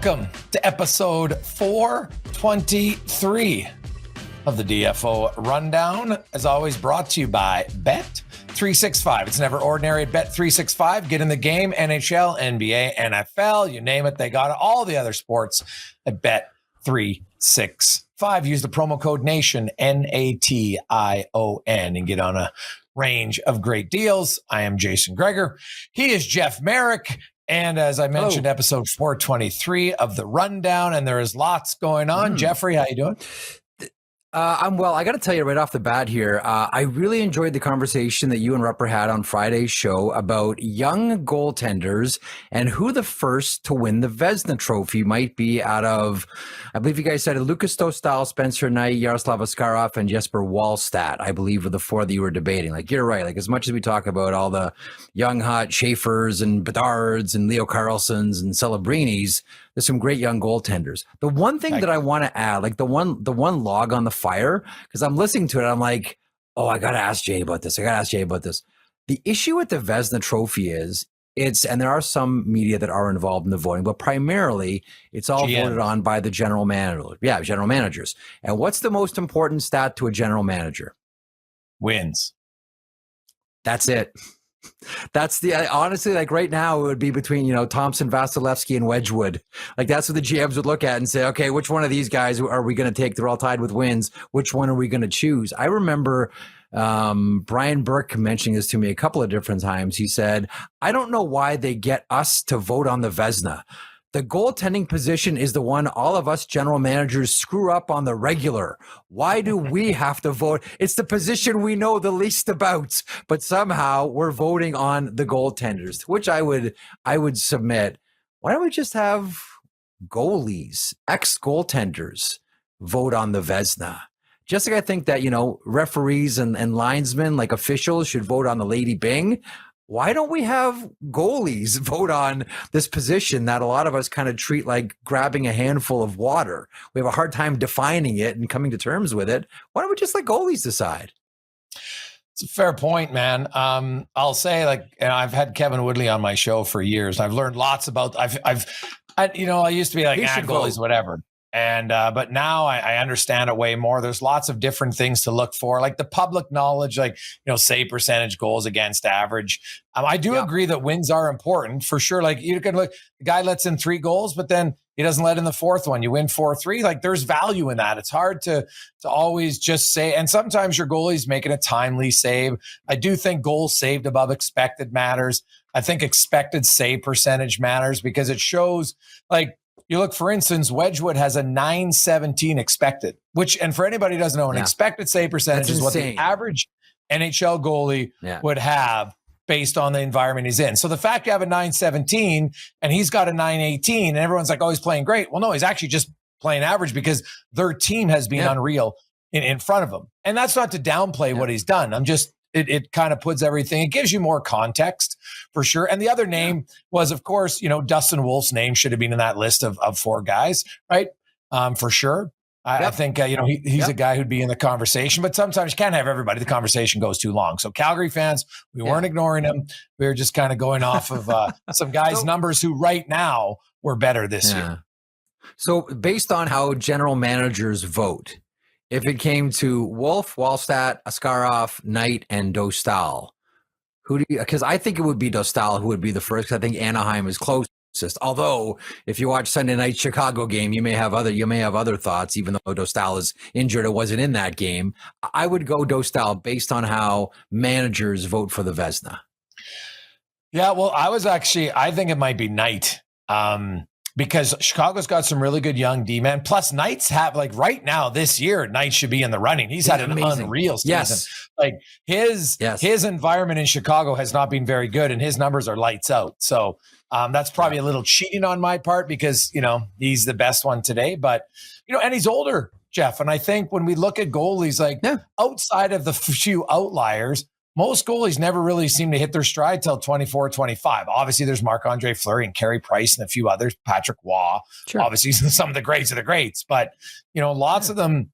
Welcome to episode 423 of the DFO Rundown. As always, brought to you by Bet365. It's never ordinary at Bet365. Get in the game, NHL, NBA, NFL, you name it. They got all the other sports at Bet365. Use the promo code NATION, NATION, and get on a range of great deals. I am Jason Gregor. He is Jeff Merrick. And as I mentioned, episode 423 of the Rundown, and there is lots going on. Jeffrey, how you doing? I'm well. I got to tell you right off the bat here, I really enjoyed the conversation that you and Rupper had on Friday's show about young goaltenders and who the first to win the Vezina Trophy might be out of, I believe you guys said Lucas Dostal, Spencer Knight, Yaroslav Askarov, and Jesper Wallstedt, I believe were the four that you were debating. Like, you're right. Like, as much as we talk about all the young, hot Schaefers and Bedards and Leo Carlsons and Celebrinis, there's some great young goaltenders. The one thing that I want to add, like the one log on the fire, because I'm listening to it, I'm like, oh, I got to ask Jay about this. The issue with the Vezina Trophy is and there are some media that are involved in the voting, but primarily it's all voted on by the general manager. Yeah, general managers. And what's the most important stat to a general manager? Wins. That's it. That's honestly, like right now, it would be between, Thompson, Vasilevsky, and Wedgwood. Like, that's what the GMs would look at and say, okay, which one of these guys are we going to take? They're all tied with wins. Which one are we going to choose? I remember Brian Burke mentioning this to me a couple of different times. He said, I don't know why they get us to vote on the Vezina. The goaltending position is the one all of us general managers screw up on the regular. Why do we have to vote? It's the position we know the least about, but somehow we're voting on the goaltenders, which I would submit. Why don't we just have goalies, ex-goaltenders vote on the Vezina? Just like I think that, referees and linesmen, like officials, should vote on the Lady Byng. Why don't we have goalies vote on this position that a lot of us kind of treat like grabbing a handful of water? We have a hard time defining it and coming to terms with it. Why don't we just let goalies decide? It's a fair point, man. I'll say, I've had Kevin Woodley on my show for years. I've learned lots about. I used to be like, goalies, whatever. And but now I understand it way more. There's lots of different things to look for, like the public knowledge, save percentage, goals against average. I do agree that wins are important for sure. Like, you can look, the guy lets in 3 goals, but then he doesn't let in the 4th one. You win 4-3. Like, there's value in that. It's hard to always just say. And sometimes your goalie's making a timely save. I do think goals saved above expected matters. I think expected save percentage matters because it shows, like. You look, for instance, Wedgwood has a 917 expected, and for anybody who doesn't know, an expected save percentage is what the average NHL goalie would have based on the environment he's in. So the fact you have a 917 and he's got a 918 and everyone's like, oh, he's playing great. Well, no, he's actually just playing average because their team has been unreal in front of him. And that's not to downplay what he's done. It kind of puts everything, it gives you more context for sure. And the other name was, of course, Dustin Wolf's name should have been in that list of 4 guys, right? For sure. I think, he's a guy who'd be in the conversation, but sometimes you can't have everybody. The conversation goes too long. So Calgary fans, we weren't ignoring him. We were just kind of going off of some guys' numbers who right now were better this year. So based on how general managers vote, if it came to Wolf, Wallstedt, Askarov, Knight, and Dostal, because I think it would be Dostal who would be the first, because I think Anaheim is closest. Although, if you watch Sunday night Chicago game, you may have other thoughts, even though Dostal is injured or wasn't in that game. I would go Dostal based on how managers vote for the Vezina. Yeah, well, I think it might be Knight. Because Chicago's got some really good young D-men. Plus, Knights have, right now, this year, Knight should be in the running. He's had an unreal season. Yes. His environment in Chicago has not been very good, and his numbers are lights out. So that's probably a little cheating on my part because, he's the best one today. But, and he's older, Jeff. And I think when we look at goalies, outside of the few outliers, most goalies never really seem to hit their stride till 24, 25. Obviously, there's Marc-Andre Fleury and Carey Price and a few others, Patrick Waugh. Sure. Obviously, some of the greats of the greats. But, lots of them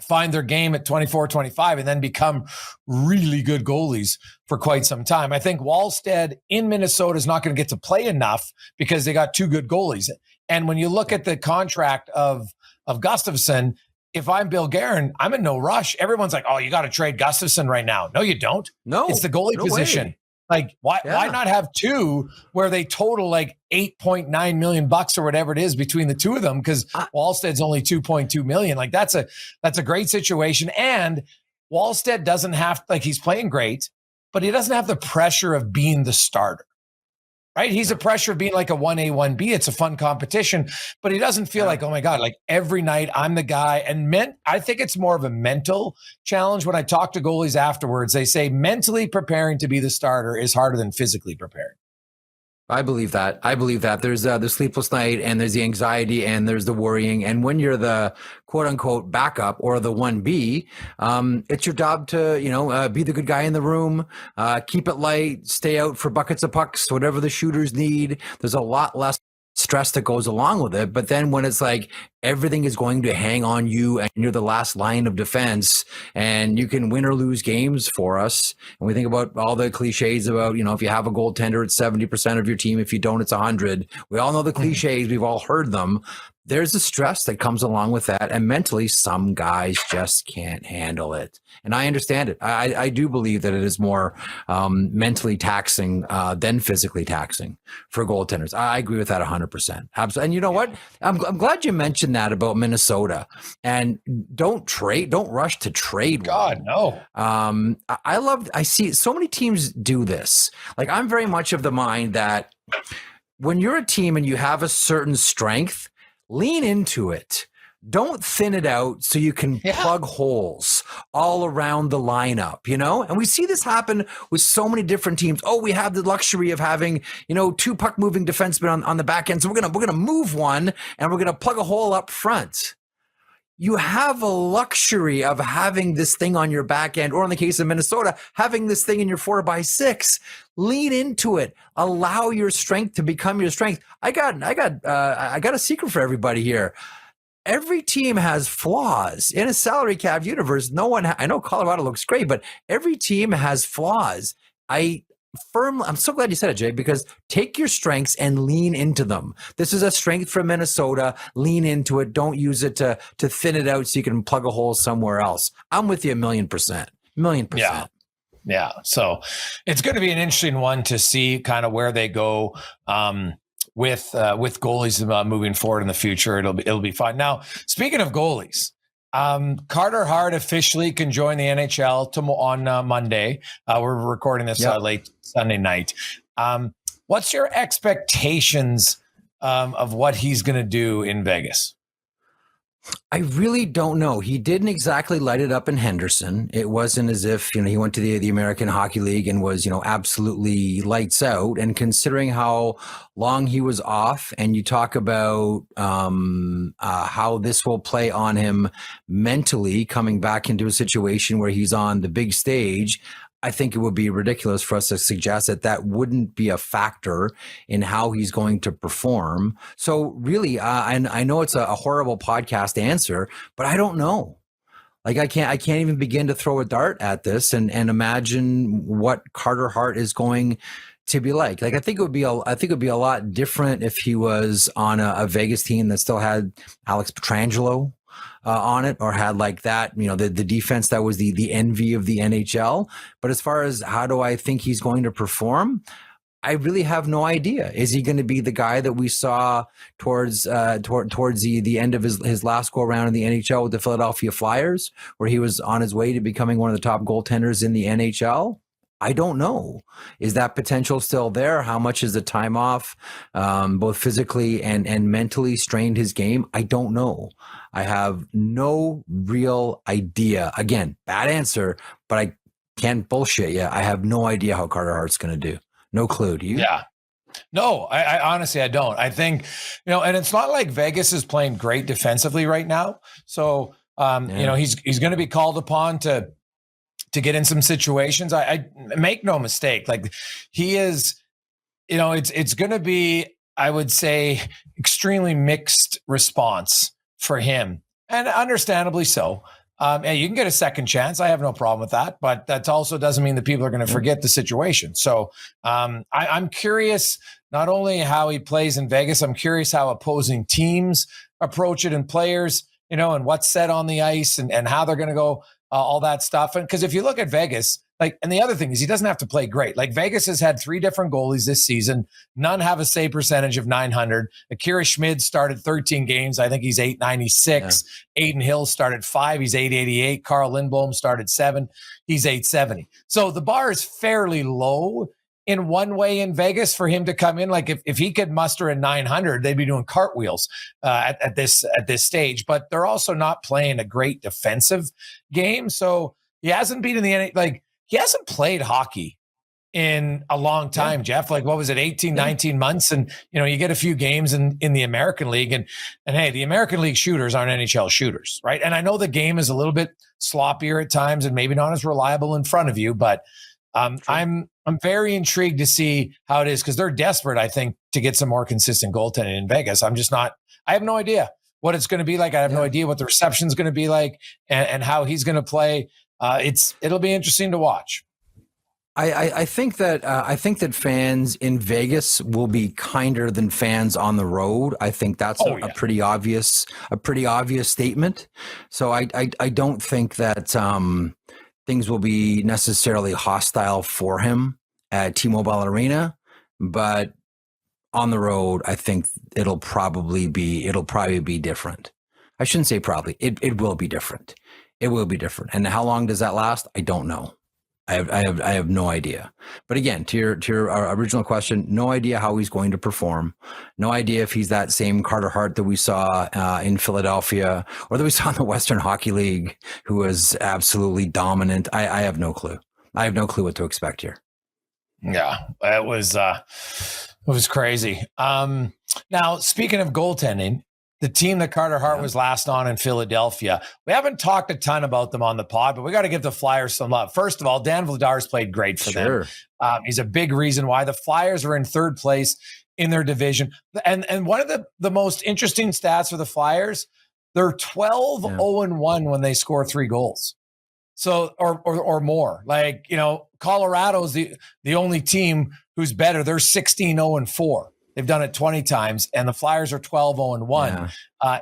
find their game at 24, 25 and then become really good goalies for quite some time. I think Wallstedt in Minnesota is not going to get to play enough because they got 2 good goalies. And when you look at the contract of Gustafsson, if I'm Bill Guerin, I'm in no rush. Everyone's like, oh, you got to trade Gustafsson right now. No, you don't. No, it's the goalie position. Way. Like, why not have two where they total like $8.9 million or whatever it is between the two of them? Because Wallsted's only $2.2 million. Like, that's a great situation. And Wallstead doesn't have, like, he's playing great, but he doesn't have the pressure of being the starter. Right? He's a pressure of being like a 1A, 1B. It's a fun competition, but he doesn't feel like, oh my God, like every night I'm the guy. And I think it's more of a mental challenge. When I talk to goalies afterwards, they say mentally preparing to be the starter is harder than physically preparing. I believe that. There's the sleepless night, and there's the anxiety, and there's the worrying. And when you're the quote unquote backup or the 1B, it's your job to, be the good guy in the room, keep it light, stay out for buckets of pucks, whatever the shooters need. There's a lot less stress that goes along with it. But then when it's like everything is going to hang on you and you're the last line of defense and you can win or lose games for us. And we think about all the cliches about, if you have a goaltender, it's 70% of your team. If you don't, it's 100. We all know the cliches. We've all heard them. There's a stress that comes along with that. And mentally, some guys just can't handle it. And I understand it. I do believe that it is more mentally taxing than physically taxing for goaltenders. I agree with that 100%. Absolutely. And you know what? I'm glad you mentioned that about Minnesota. And don't rush to trade. God, no. I see so many teams do this. Like, I'm very much of the mind that when you're a team and you have a certain strength, lean into it. Don't thin it out so you can plug holes all around the lineup, And we see this happen with so many different teams. Oh, we have the luxury of having, two puck moving defensemen on the back end. So we're gonna move one and we're gonna plug a hole up front. You have a luxury of having this thing on your back end, or in the case of Minnesota, having this thing in your 4x6. Lean into it. Allow your strength to become your strength. I got a secret for everybody here. Every team has flaws in a salary cap universe. I know Colorado looks great, but every team has flaws. I'm so glad you said it, Jay, because take your strengths and lean into them. This is a strength for Minnesota. Lean into it. Don't use it to thin it out so you can plug a hole somewhere else. I'm with you 1,000,000%. 1,000,000%. Yeah. So it's going to be an interesting one to see kind of where they go with goalies moving forward in the future. It'll be fun. Now, speaking of goalies, Carter Hart officially can join the NHL on Monday. We're recording this late Sunday night. What's your expectations of what he's going to do in Vegas? I really don't know. He didn't exactly light it up in Henderson. It wasn't as if, he went to the American Hockey League and was, absolutely lights out. And considering how long he was off, and you talk about how this will play on him mentally coming back into a situation where he's on the big stage, I think it would be ridiculous for us to suggest that wouldn't be a factor in how he's going to perform. So really, and I know it's a horrible podcast answer, but I don't know. Like, I can't even begin to throw a dart at this and imagine what Carter Hart is going to be like. Like, I think it would be a lot different if he was on a Vegas team that still had Alex Pietrangelo on it, or had like that, the defense that was the envy of the NHL. But as far as how do I think he's going to perform, I really have no idea. Is he going to be the guy that we saw towards the end of his last go around in the NHL with the Philadelphia Flyers, where he was on his way to becoming one of the top goaltenders in the NHL? I don't know. Is that potential still there? How much is the time off, both physically and mentally, strained his game? I don't know. I have no real idea. Again, bad answer, but I can't bullshit you. I have no idea how Carter Hart's going to do. No clue. Do you? Yeah. No, I honestly, I don't. I think, and it's not like Vegas is playing great defensively right now. So, he's going to be called upon to get in some situations. I make no mistake. Like, he is, it's going to be, I would say, extremely mixed response for him, and understandably so. And you can get a second chance. I have no problem with that, but that also doesn't mean that people are going to forget the situation. So I'm curious not only how he plays in Vegas, I'm curious how opposing teams approach it and players, and what's said on the ice and how they're going to go, all that stuff. And because if you look at Vegas, and the other thing is he doesn't have to play great. Like Vegas has had 3 different goalies this season. None have a save percentage of 900. Akira Schmid started 13 games. I think he's 896. Yeah. Aiden Hill started 5. He's 888. Carl Lindblom started 7. He's 870. So the bar is fairly low in one way in Vegas for him to come in. Like if he could muster a 900, they'd be doing cartwheels at this stage. But they're also not playing a great defensive game. So he hasn't been in the NHL. He hasn't played hockey in a long time, Jeff. Like, what was it, 18, 19 months? And, you get a few games in the American League. And hey, the American League shooters aren't NHL shooters, right? And I know the game is a little bit sloppier at times and maybe not as reliable in front of you, but I'm very intrigued to see how it is because they're desperate, I think, to get some more consistent goaltending in Vegas. I have no idea what it's going to be like. I have no idea what the reception is going to be like and how he's going to play. It'll be interesting to watch. I think that fans in Vegas will be kinder than fans on the road. I think that's a pretty obvious statement. So I don't think that things will be necessarily hostile for him at T-Mobile Arena, but on the road, I think it'll probably be different. I shouldn't say probably. It will be different. It will be different. And how long does that last? I don't know. I have no idea. But again, to your original question, no idea how he's going to perform. No idea if he's that same Carter Hart that we saw in Philadelphia or that we saw in the Western Hockey League, who was absolutely dominant. I have no clue. I have no clue what to expect here. Yeah, it was crazy. Now, speaking of goaltending, the team that Carter Hart was last on in Philadelphia, we haven't talked a ton about them on the pod, but we got to give the Flyers some love. First of all, Dan Vladar's played great for them. He's a big reason why the Flyers are in third place in their division. And one of the most interesting stats for the Flyers, they're 12-0-1 when they score 3 goals. So, or more. Colorado's the only team who's better. They're 16-0-4. They've done it 20 times, and the Flyers are 12-0-1.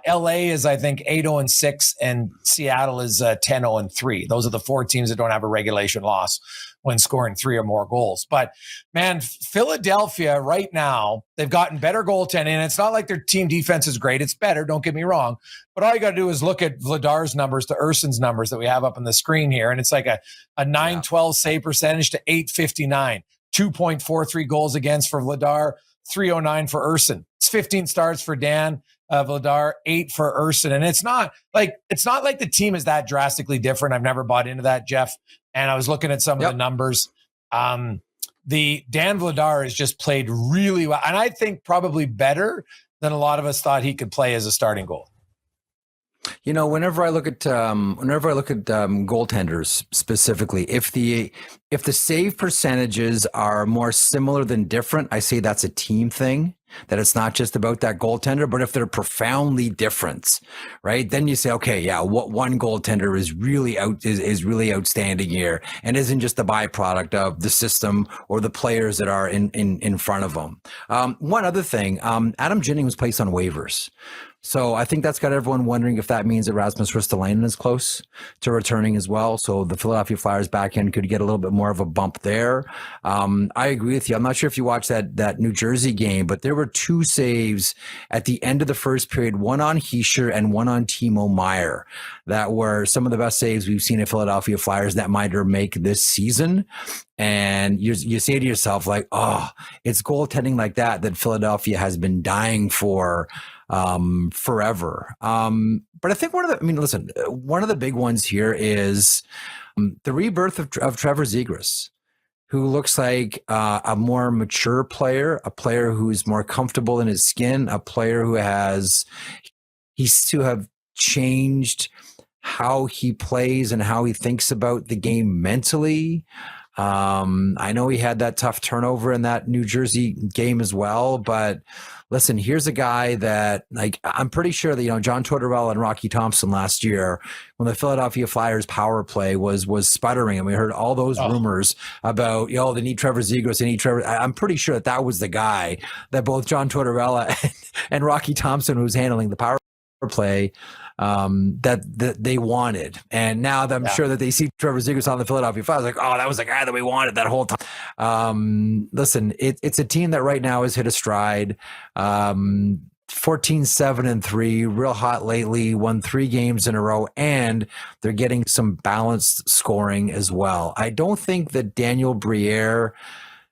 LA is, I think, 8-0-6, and Seattle is 10-0-3. Those are the 4 teams that don't have a regulation loss when scoring 3 or more goals. But, man, Philadelphia right now, they've gotten better goaltending, and it's not like their team defense is great. It's better, don't get me wrong. But all you got to do is look at Vladar's numbers to Ursin's numbers that we have up on the screen here, and it's like a 912 save percentage to 859, 2.43 goals against for Vladar, 309 for Ursin. It's 15 starts for Dan Vladar, 8 for Ursin. And it's not like the team is that drastically different. I've never bought into that, Jeff. And I was looking at some of the numbers. The Dan Vladar has just played really well. And I think probably better than a lot of us thought he could play as a starting goal. Whenever I look at goaltenders specifically, if the save percentages are more similar than different, I say that's a team thing. That it's not just about that goaltender, but if they're profoundly different, right? Then you say, okay, yeah, what one goaltender is really outstanding here, and isn't just the byproduct of the system or the players that are in front of them. One other thing, Adam Ginning was placed on waivers. So I think that's got everyone wondering if that means that Rasmus Ristolainen is close to returning as well. So the Philadelphia Flyers back end could get a little bit more of a bump there. I agree with you. I'm not sure if you watched that New Jersey game, but there were 2 saves at the end of the first period, one on Hischier and one on Timo Meier, that were some of the best saves we've seen at Philadelphia Flyers netminder make this season. And you say to yourself, like, oh, it's goaltending like that Philadelphia has been dying for forever. But I think one of the big ones here is the rebirth of Trevor Zegras, who looks like a more mature player, a player who's more comfortable in his skin, a player who he's to have changed how he plays and how he thinks about the game mentally. I know he had that tough turnover in that New Jersey game as well, but listen, here's a guy that, like, I'm pretty sure that, John Tortorella and Rocky Thompson last year, when the Philadelphia Flyers power play was sputtering, and we heard all those rumors about, they need Trevor Zegras, they need Trevor. I'm pretty sure that was the guy that both John Tortorella and Rocky Thompson, who's handling the power play, that they wanted. And now that I'm sure that they see Trevor Zegras on the Philadelphia Flyers, like, oh, that was the guy that we wanted that whole time. Listen, it's a team that right now has hit a stride. 14-7-3, real hot lately, won 3 games in a row, and they're getting some balanced scoring as well. I don't think that Daniel Briere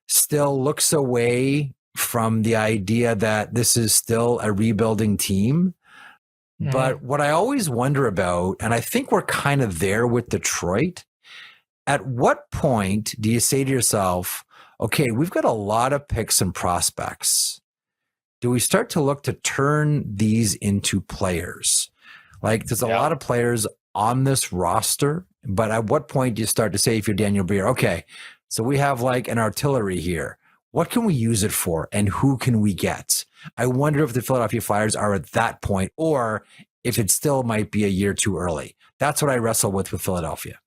still looks away from the idea that this is still a rebuilding team. But what I always wonder about, and I think we're kind of there with Detroit, at what point do you say to yourself, okay, we've got a lot of picks and prospects. Do we start to look to turn these into players? Like, there's a lot of players on this roster, but at what point do you start to say, if you're Daniel Briere, okay, so we have like an artillery here. What can we use it for, and who can we get? I wonder if the Philadelphia Flyers are at that point, or if it still might be a year too early. That's what I wrestle with Philadelphia.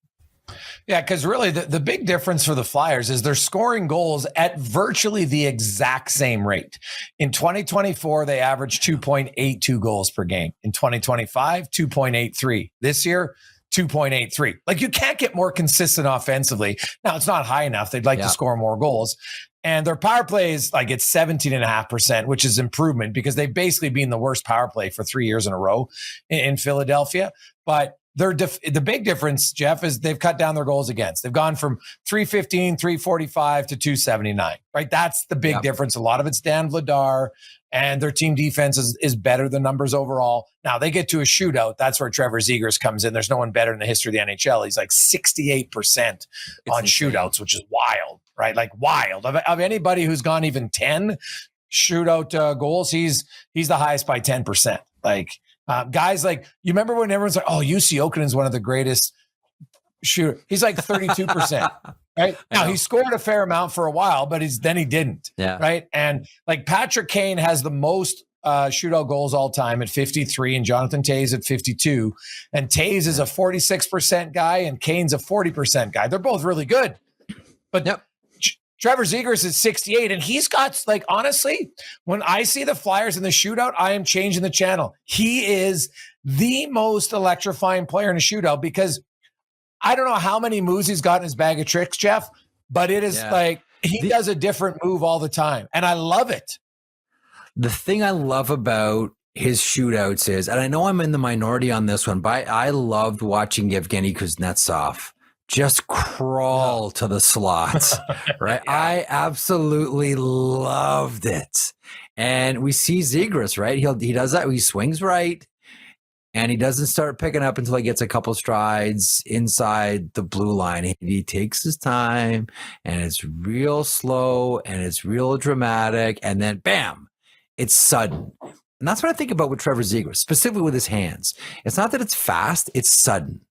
Yeah, because really the big difference for the Flyers is they're scoring goals at virtually the exact same rate. In 2024, they averaged 2.82 goals per game. In 2025, 2.83. This year, 2.83. Like, you can't get more consistent offensively. Now, it's not high enough. They'd like to score more goals. And their power play is like, it's 17.5%, which is improvement because they've basically been the worst power play for 3 years in a row in Philadelphia. But the big difference, Jeff, is they've cut down their goals against. They've gone from 315, 345 to 279, right? That's the big difference. A lot of it's Dan Vladar, and their team defense is better than numbers overall. Now, they get to a shootout. That's where Trevor Zegras comes in. There's no one better in the history of the NHL. He's like 68% on shootouts, which is wild, right? Like, wild. Of anybody who's gone even 10 shootout goals, he's the highest by 10%. Like, guys, like, you remember when everyone's like, oh, UC Oakland's one of the greatest shooter. He's like 32%, right? Now, he scored a fair amount for a while, but then he didn't, right? And like, Patrick Kane has the most shootout goals all time at 53, and Jonathan Toews at 52. And Toews is a 46% guy, and Kane's a 40% guy. They're both really good. But Trevor Zegras is 68, and he's got, like, honestly, when I see the Flyers in the shootout, I am changing the channel. He is the most electrifying player in a shootout, because I don't know how many moves he's got in his bag of tricks, Jeff, but it is like he does a different move all the time, and I love it. The thing I love about his shootouts is, and I know I'm in the minority on this one, but I loved watching Yevgeny Kuznetsov just crawl to the slots, right? I absolutely loved it. And we see Zegras, right? He does that. He swings right, and he doesn't start picking up until he gets a couple strides inside the blue line. He takes his time, and it's real slow, and it's real dramatic, and then bam, it's sudden. And that's what I think about with Trevor Zegras, specifically with his hands. It's not that it's fast, it's sudden.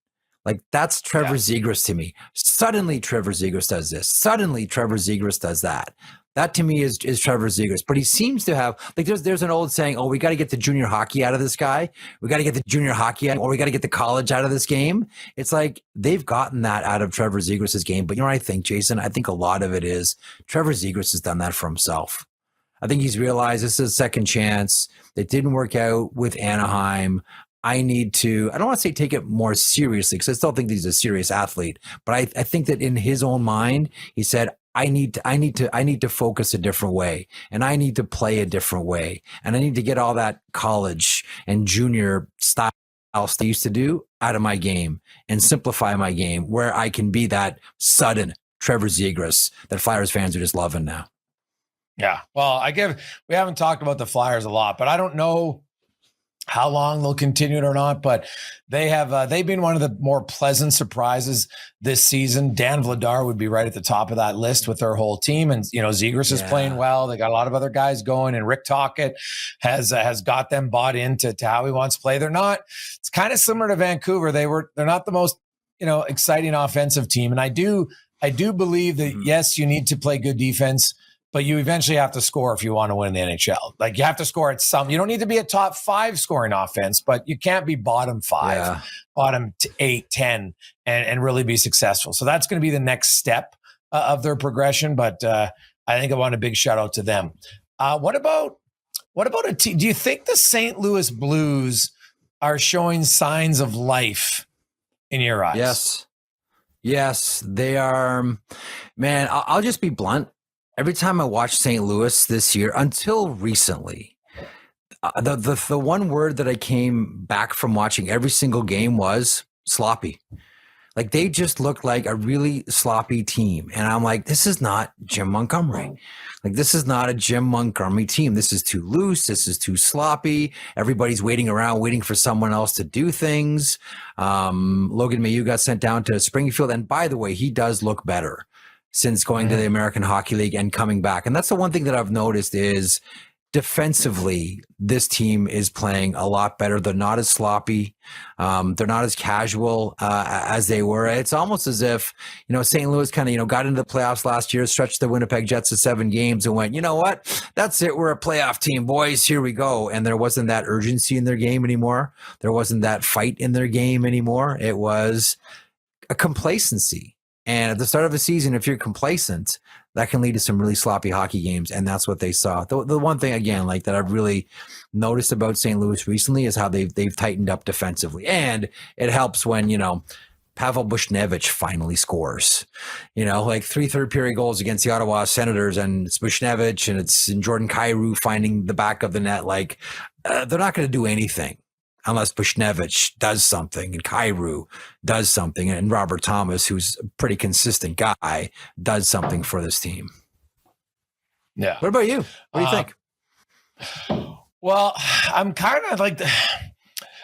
Like, that's Trevor Zegras to me. Suddenly Trevor Zegras does this. Suddenly Trevor Zegras does that. That to me is Trevor Zegras. But he seems to have, like, there's an old saying, oh, we got to get the junior hockey out of this guy. We got to get the junior hockey out, or we got to get the college out of this game. It's like they've gotten that out of Trevor Zegras' game. But you know what I think, Jason? I think a lot of it is Trevor Zegras has done that for himself. I think he's realized this is a second chance. It didn't work out with Anaheim. I don't want to say take it more seriously, because I still think he's a serious athlete, but I think that in his own mind, he said, I need to focus a different way, and I need to play a different way, and I need to get all that college and junior style I used to do out of my game and simplify my game where I can be that sudden Trevor Zegras that Flyers fans are just loving now. Yeah. Well, we haven't talked about the Flyers a lot, but I don't know how long they'll continue it or not, but they've been one of the more pleasant surprises this season. Dan Vladar would be right at the top of that list with their whole team, and Zegras is playing well. They got a lot of other guys going, and Rick Tocchet has got them bought into how he wants to play. It's kind of similar to Vancouver. They're not the most exciting offensive team, and I do I do believe that, yes, you need to play good defense, but you eventually have to score if you want to win the NHL. Like, you have to score at some, you don't need to be a top 5 scoring offense, but you can't be bottom 5, bottom 8, 10, and really be successful. So that's going to be the next step of their progression. But I think I want a big shout out to them. What about a team? Do you think the St. Louis Blues are showing signs of life in your eyes? Yes, they are. Man, I'll just be blunt. Every time I watch St. Louis this year, until recently, the one word that I came back from watching every single game was sloppy. Like, they just looked like a really sloppy team. And I'm like, this is not Jim Montgomery. Like, this is not a Jim Montgomery team. This is too loose. This is too sloppy. Everybody's waiting around, waiting for someone else to do things. Logan Mailloux got sent down to Springfield. And by the way, he does look better since going to the American Hockey League and coming back. And that's the one thing that I've noticed is defensively, this team is playing a lot better. They're not as sloppy. They're not as casual as they were. It's almost as if, St. Louis kind of, got into the playoffs last year, stretched the Winnipeg Jets to 7 games and went, you know what? That's it. We're a playoff team, boys. Here we go. And there wasn't that urgency in their game anymore. There wasn't that fight in their game anymore. It was a complacency. And at the start of a season, if you're complacent, that can lead to some really sloppy hockey games. And that's what they saw. The one thing, again, like that I've really noticed about St. Louis recently is how they've tightened up defensively. And it helps when, Pavel Buchnevich finally scores, like 3 third-period goals against the Ottawa Senators, and it's Buchnevich and it's Jordan Kyrou finding the back of the net. Like, they're not going to do anything unless Buchnevich does something and Kyrou does something and Robert Thomas, who's a pretty consistent guy, does something for this team. Yeah. What about you? What do you think? Well, I'm kind of like,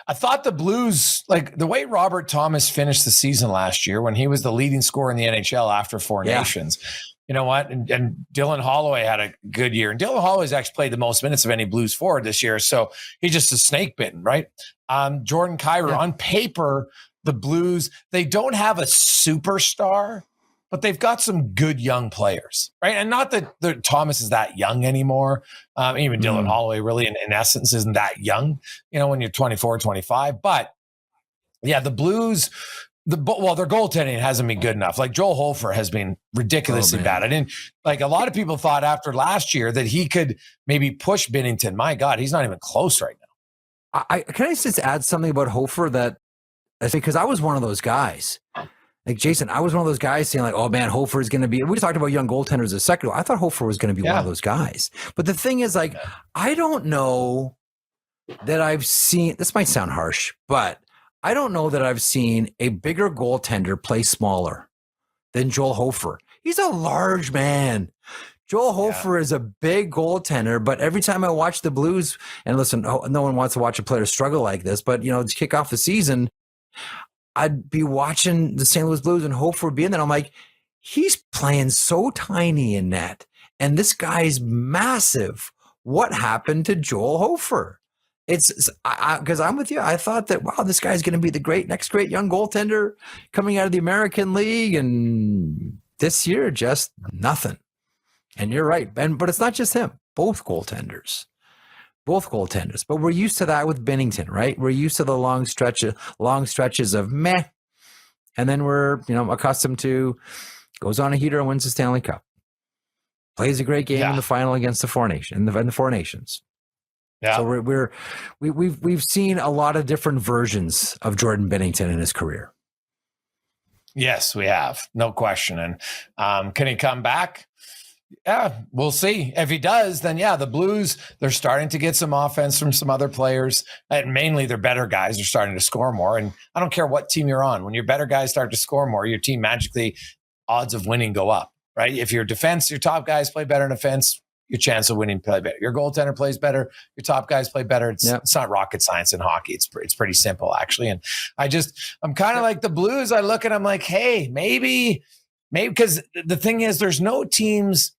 I thought the Blues, like the way Robert Thomas finished the season last year when he was the leading scorer in the NHL after 4 Nations. You know what? And Dylan Holloway had a good year. And Dylan Holloway's actually played the most minutes of any Blues forward this year. So he's just a snake bitten, right? Jordan Kyrou, on paper, the Blues, they don't have a superstar, but they've got some good young players, right? And not that Thomas is that young anymore. Even Dylan Holloway really, in essence, isn't that young, when you're 24, 25. But yeah, the Blues, their goaltending hasn't been good enough. Like, Joel Hofer has been ridiculously bad. I didn't, like, a lot of people thought after last year that he could maybe push Binnington. My God, he's not even close right now. Can I just add something about Hofer that, because I was one of those guys. Like, Jason, I was one of those guys saying, like, oh man, Hofer is going to be, we talked about young goaltenders a second ago. I thought Hofer was going to be one of those guys. But the thing is, like, I don't know that I've seen, this might sound harsh, but I don't know that I've seen a bigger goaltender play smaller than Joel Hofer. He's a large man. Joel Hofer is a big goaltender, but every time I watch the Blues, and listen, no one wants to watch a player struggle like this, but, to kick off the season, I'd be watching the St. Louis Blues and Hofer being there. I'm like, he's playing so tiny in net, and this guy's massive. What happened to Joel Hofer? It's because I'm with you. I thought that, wow, this guy's going to be the next great young goaltender coming out of the American League, and this year just nothing. And you're right, but it's not just him. Both goaltenders. But we're used to that with Binnington, right? We're used to the long stretches of meh, and then we're accustomed to goes on a heater and wins the Stanley Cup, plays a great game in the final against the Four Nations. Yeah. So we've seen a lot of different versions of Jordan Binnington in his career. Yes, we have, no question. And can he come back? Yeah, we'll see. If he does, then the Blues, they're starting to get some offense from some other players, and mainly their better guys are starting to score more. And I don't care what team you're on, when your better guys start to score more, your team magically, odds of winning go up, right? If your defense, your top guys play better in defense, your chance of winning play better. Your goaltender plays better. Your top guys play better. It's not rocket science in hockey. It's pretty simple, actually. And I'm kind of like the Blues. I look and I'm like, hey, maybe, because the thing is, there's no teams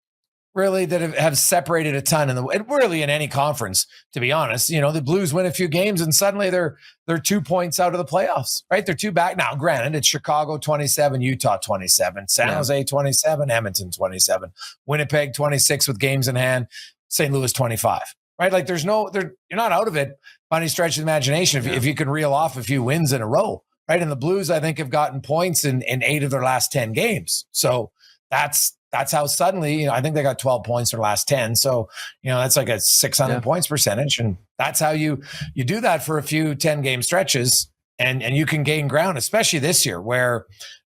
really that have separated a ton and really in any conference, to be honest. The Blues win a few games and suddenly they're 2 points out of the playoffs, right? They're 2 back. Now, granted, it's Chicago 27, Utah 27, San Jose 27, Edmonton 27, Winnipeg 26 with games in hand, St. Louis 25, right? Like you're not out of it by any stretch of the imagination if you can reel off a few wins in a row, right? And the Blues, I think, have gotten points in 8 of their last 10 games. So that's how suddenly, I think they got 12 points in their last 10. So, that's like a 600 points percentage. And that's how you do that for a few 10-game stretches and you can gain ground, especially this year where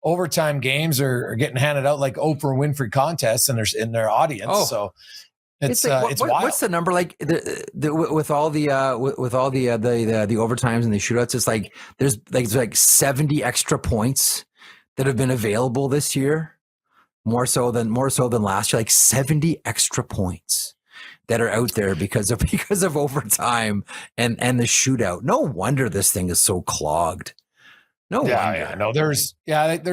overtime games are getting handed out like Oprah Winfrey contests and there's in their audience. Oh. So it's wild. What's the number like with all the overtimes and the shootouts? It's like there's like 70 extra points that have been available this year. More so than last year, like 70 extra points that are out there because of overtime and the shootout. No wonder this thing is so clogged. No wonder. Yeah, no, there's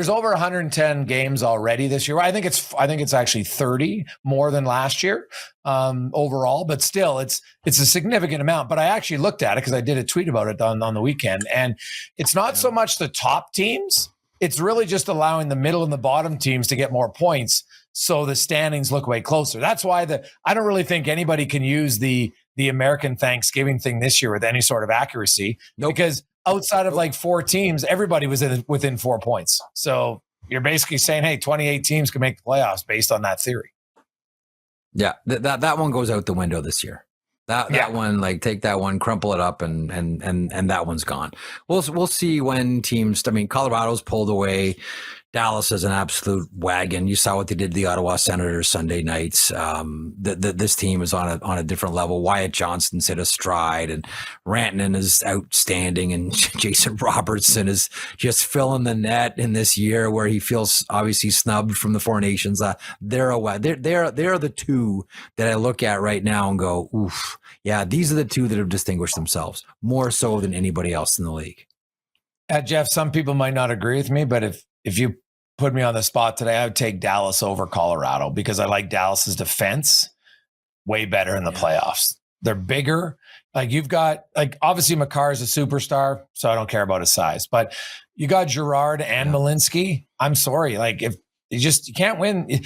over 110 games already this year. I think it's actually 30 more than last year overall, but still it's a significant amount. But I actually looked at it because I did a tweet about it on the weekend, and it's not so much the top teams. It's really just allowing the middle and the bottom teams to get more points so the standings look way closer. That's why I don't really think anybody can use the American Thanksgiving thing this year with any sort of accuracy because outside of like 4 teams, everybody was within 4 points. So you're basically saying, hey, 28 teams can make the playoffs based on that theory. Yeah, that one goes out the window this year. That one, like take that one, crumple it up, and that one's gone. We'll see when teams. I mean, Colorado's pulled away. Dallas is an absolute wagon. You saw what they did to the Ottawa Senators Sunday nights. This team is on a different level. Wyatt Johnston's hit a stride, and Rantanen is outstanding, and Jason Robertson is just filling the net in this year where he feels obviously snubbed from the Four Nations. They're the two that I look at right now and go, oof, yeah, these are the two that have distinguished themselves more so than anybody else in the league. Jeff, some people might not agree with me, but if you put me on the spot today, I would take Dallas over Colorado because I like Dallas's defense way better in the playoffs. They're bigger. Like you've got, like obviously Makar is a superstar, so I don't care about his size. But you got Girard and Malinsky. I'm sorry, like if you can't win.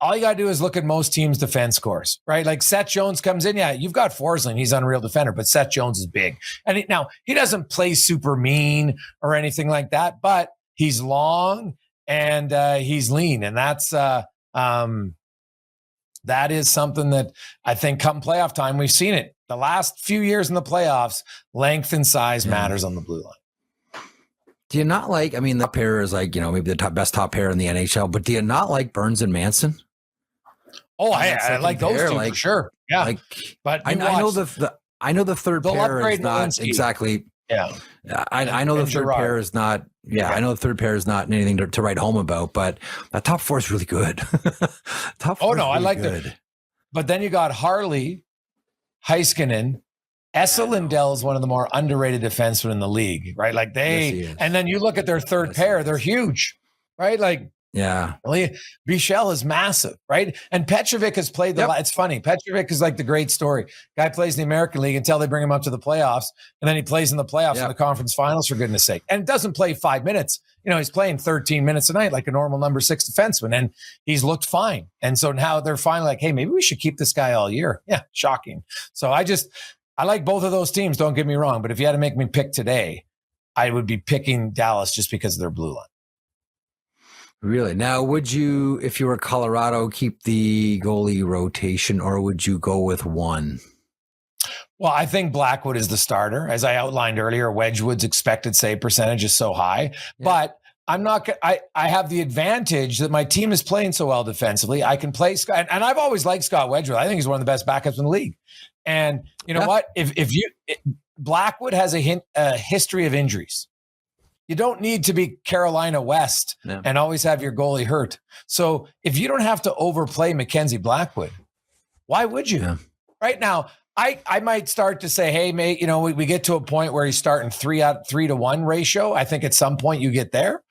All you got to do is look at most teams' defense scores, right? Like Seth Jones comes in. Yeah, you've got Forsling. He's an unreal defender, but Seth Jones is big. And now he doesn't play super mean or anything like that, but he's long and he's lean. And that's that is something that I think come playoff time, we've seen it. The last few years in the playoffs, length and size matters on the blue line. Do you not like, I mean, the pair is like, maybe the best top pair in the NHL, but do you not like Burns and Manson? Oh, I like those two for sure. Yeah. But I know the third pair is not Malinsky. Exactly. Yeah. I know the third pair is not, I know the third pair is not anything to write home about, but that top four is really good. I like that. But then you got Harley, Heiskanen, Esa Lindell is one of the more underrated defensemen in the league, right? Like and then you look at their third pair, they're huge, right? Like, Bichelle is massive, right? And Petrovic has played it's funny. Petrovic is like the great story. Guy plays in the American League until they bring him up to the playoffs, and then he plays in the playoffs in the conference finals, for goodness sake. And doesn't play 5 minutes. He's playing 13 minutes a night like a normal number 6 defenseman, and he's looked fine. And so now they're finally like, hey, maybe we should keep this guy all year. Yeah, shocking. So I like both of those teams, don't get me wrong, but if you had to make me pick today, I would be picking Dallas just because of their blue line. Really? Now, would you, if you were Colorado, keep the goalie rotation, or would you go with one? Well, I think Blackwood is the starter. As I outlined earlier, Wedgwood's expected save percentage is so high. Yeah. But I'm not. I have the advantage that my team is playing so well defensively. I can play Scott, and I've always liked Scott Wedgwood. I think he's one of the best backups in the league. And you know what? Blackwood has a history of injuries. You don't need to be Carolina West and always have your goalie hurt. So if you don't have to overplay Mackenzie Blackwood, why would you? Yeah. Right now, I might start to say, hey, mate, we get to a point where he's starting 3-to-1 ratio. I think at some point you get there.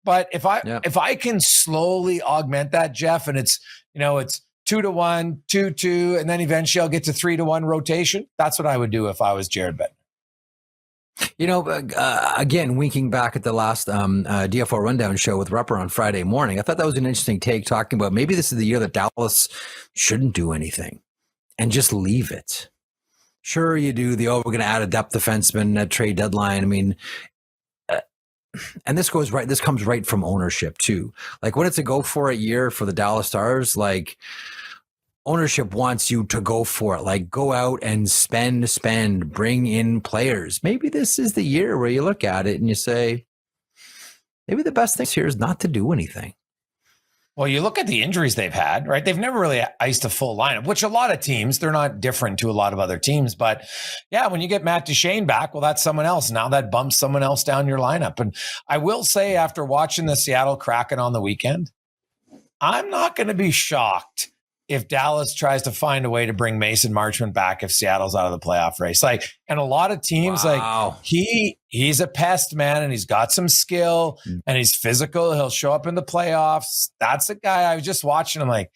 But if I can slowly augment that, Jeff, and it's 2-1, 2-2, and then eventually I'll get to 3-1 rotation. That's what I would do if I was Jared Bettman. You know, again, winking back at the last DFO Rundown show with Rupper on Friday morning, I thought that was an interesting take, talking about maybe this is the year that Dallas shouldn't do anything and just leave it. Sure, you do we're going to add a depth defenseman at trade deadline. I mean, and this comes right from ownership too. Like when it's a go for it year for the Dallas Stars, like ownership wants you to go for it. Like go out and spend, bring in players. Maybe this is the year where you look at it and you say, maybe the best thing here is not to do anything. Well, you look at the injuries they've had, right? They've never really iced a full lineup, which a lot of teams, they're not different to a lot of other teams. But yeah, when you get Matt Duchene back, well, that's someone else. Now that bumps someone else down your lineup. And I will say, after watching the Seattle Kraken on the weekend, I'm not going to be shocked if Dallas tries to find a way to bring Mason Marchment back if Seattle's out of the playoff race. Like, and a lot of teams, like he's a pest, man, and he's got some skill and he's physical. He'll show up in the playoffs. That's a guy I was just watching. I'm like,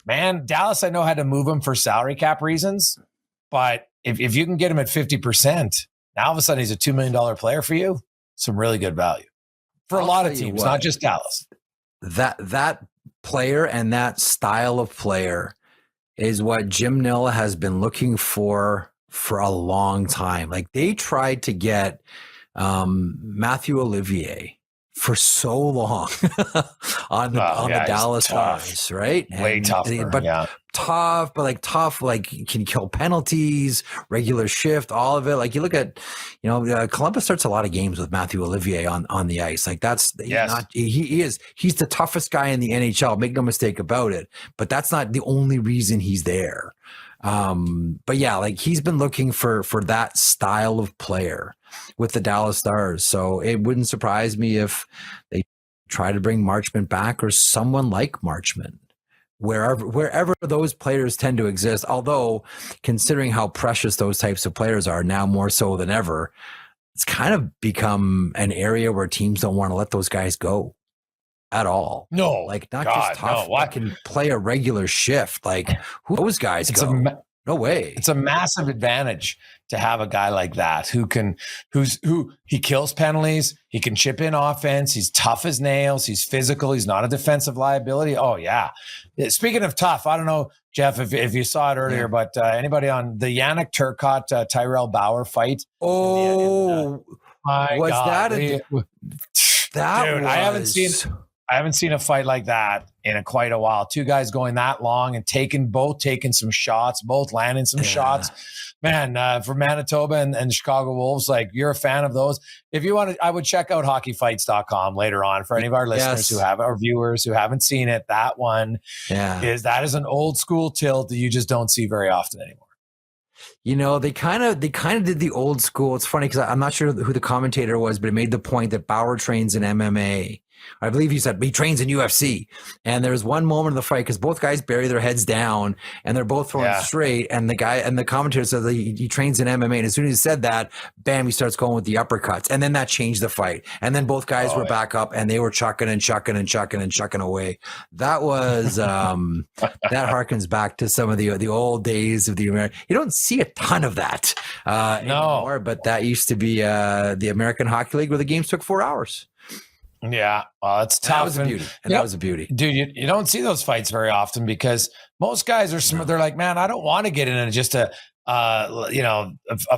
man, Dallas, I know had to move him for salary cap reasons, but if you can get him at 50%, now all of a sudden he's a $2 million player for you. Some really good value for a lot of teams, not just Dallas. That player and that style of player is what Jim Nill has been looking for a long time. Like they tried to get Matthew Olivier for so long on the Dallas Stars, right? Way tougher, but tough, like can kill penalties, regular shift, all of it. Like you look at, Columbus starts a lot of games with Matthew Olivier on the ice. Like he's the toughest guy in the NHL. Make no mistake about it. But that's not the only reason he's there. But yeah, like he's been looking for that style of player with the Dallas Stars. So it wouldn't surprise me if they try to bring Marchment back or someone like Marchment, wherever those players tend to exist. Although considering how precious those types of players are now more so than ever, it's kind of become an area where teams don't want to let those guys go at all. No, like not just tough. No. Can play a regular shift. Like who those guys go? No way. It's a massive advantage to have a guy like that who he kills penalties. He can chip in offense. He's tough as nails. He's physical. He's not a defensive liability. Oh yeah. Speaking of tough, I don't know, Jeff, if you saw it earlier, but anybody on the Yannick Turcotte, Tyrell Bauer fight? Oh, my was God. that dude, was... I haven't seen a fight like that in quite a while. Two guys going that long and taking some shots, both landing some shots. Man, for Manitoba and the Chicago Wolves, like you're a fan of those. If you want to, I would check out hockeyfights.com later on for any of our listeners who haven't, or viewers who haven't seen it. That one is an old school tilt that you just don't see very often anymore. They kind of did the old school. It's funny because I'm not sure who the commentator was, but it made the point that Bauer trains in MMA. I believe he said he trains in UFC. And there's one moment in the fight because both guys bury their heads down and they're both throwing straight. And the commentator said that he trains in MMA. And as soon as he said that, bam, he starts going with the uppercuts. And then that changed the fight. And then both guys were back up and they were chucking away. That was that harkens back to some of the old days of the American. You don't see a ton of that anymore, but that used to be the American Hockey League where the games took 4 hours. Yeah, well, it's tough. That was a beauty. That was a beauty. Dude, you don't see those fights very often because most guys are smart. They're like, man, I don't want to get in just a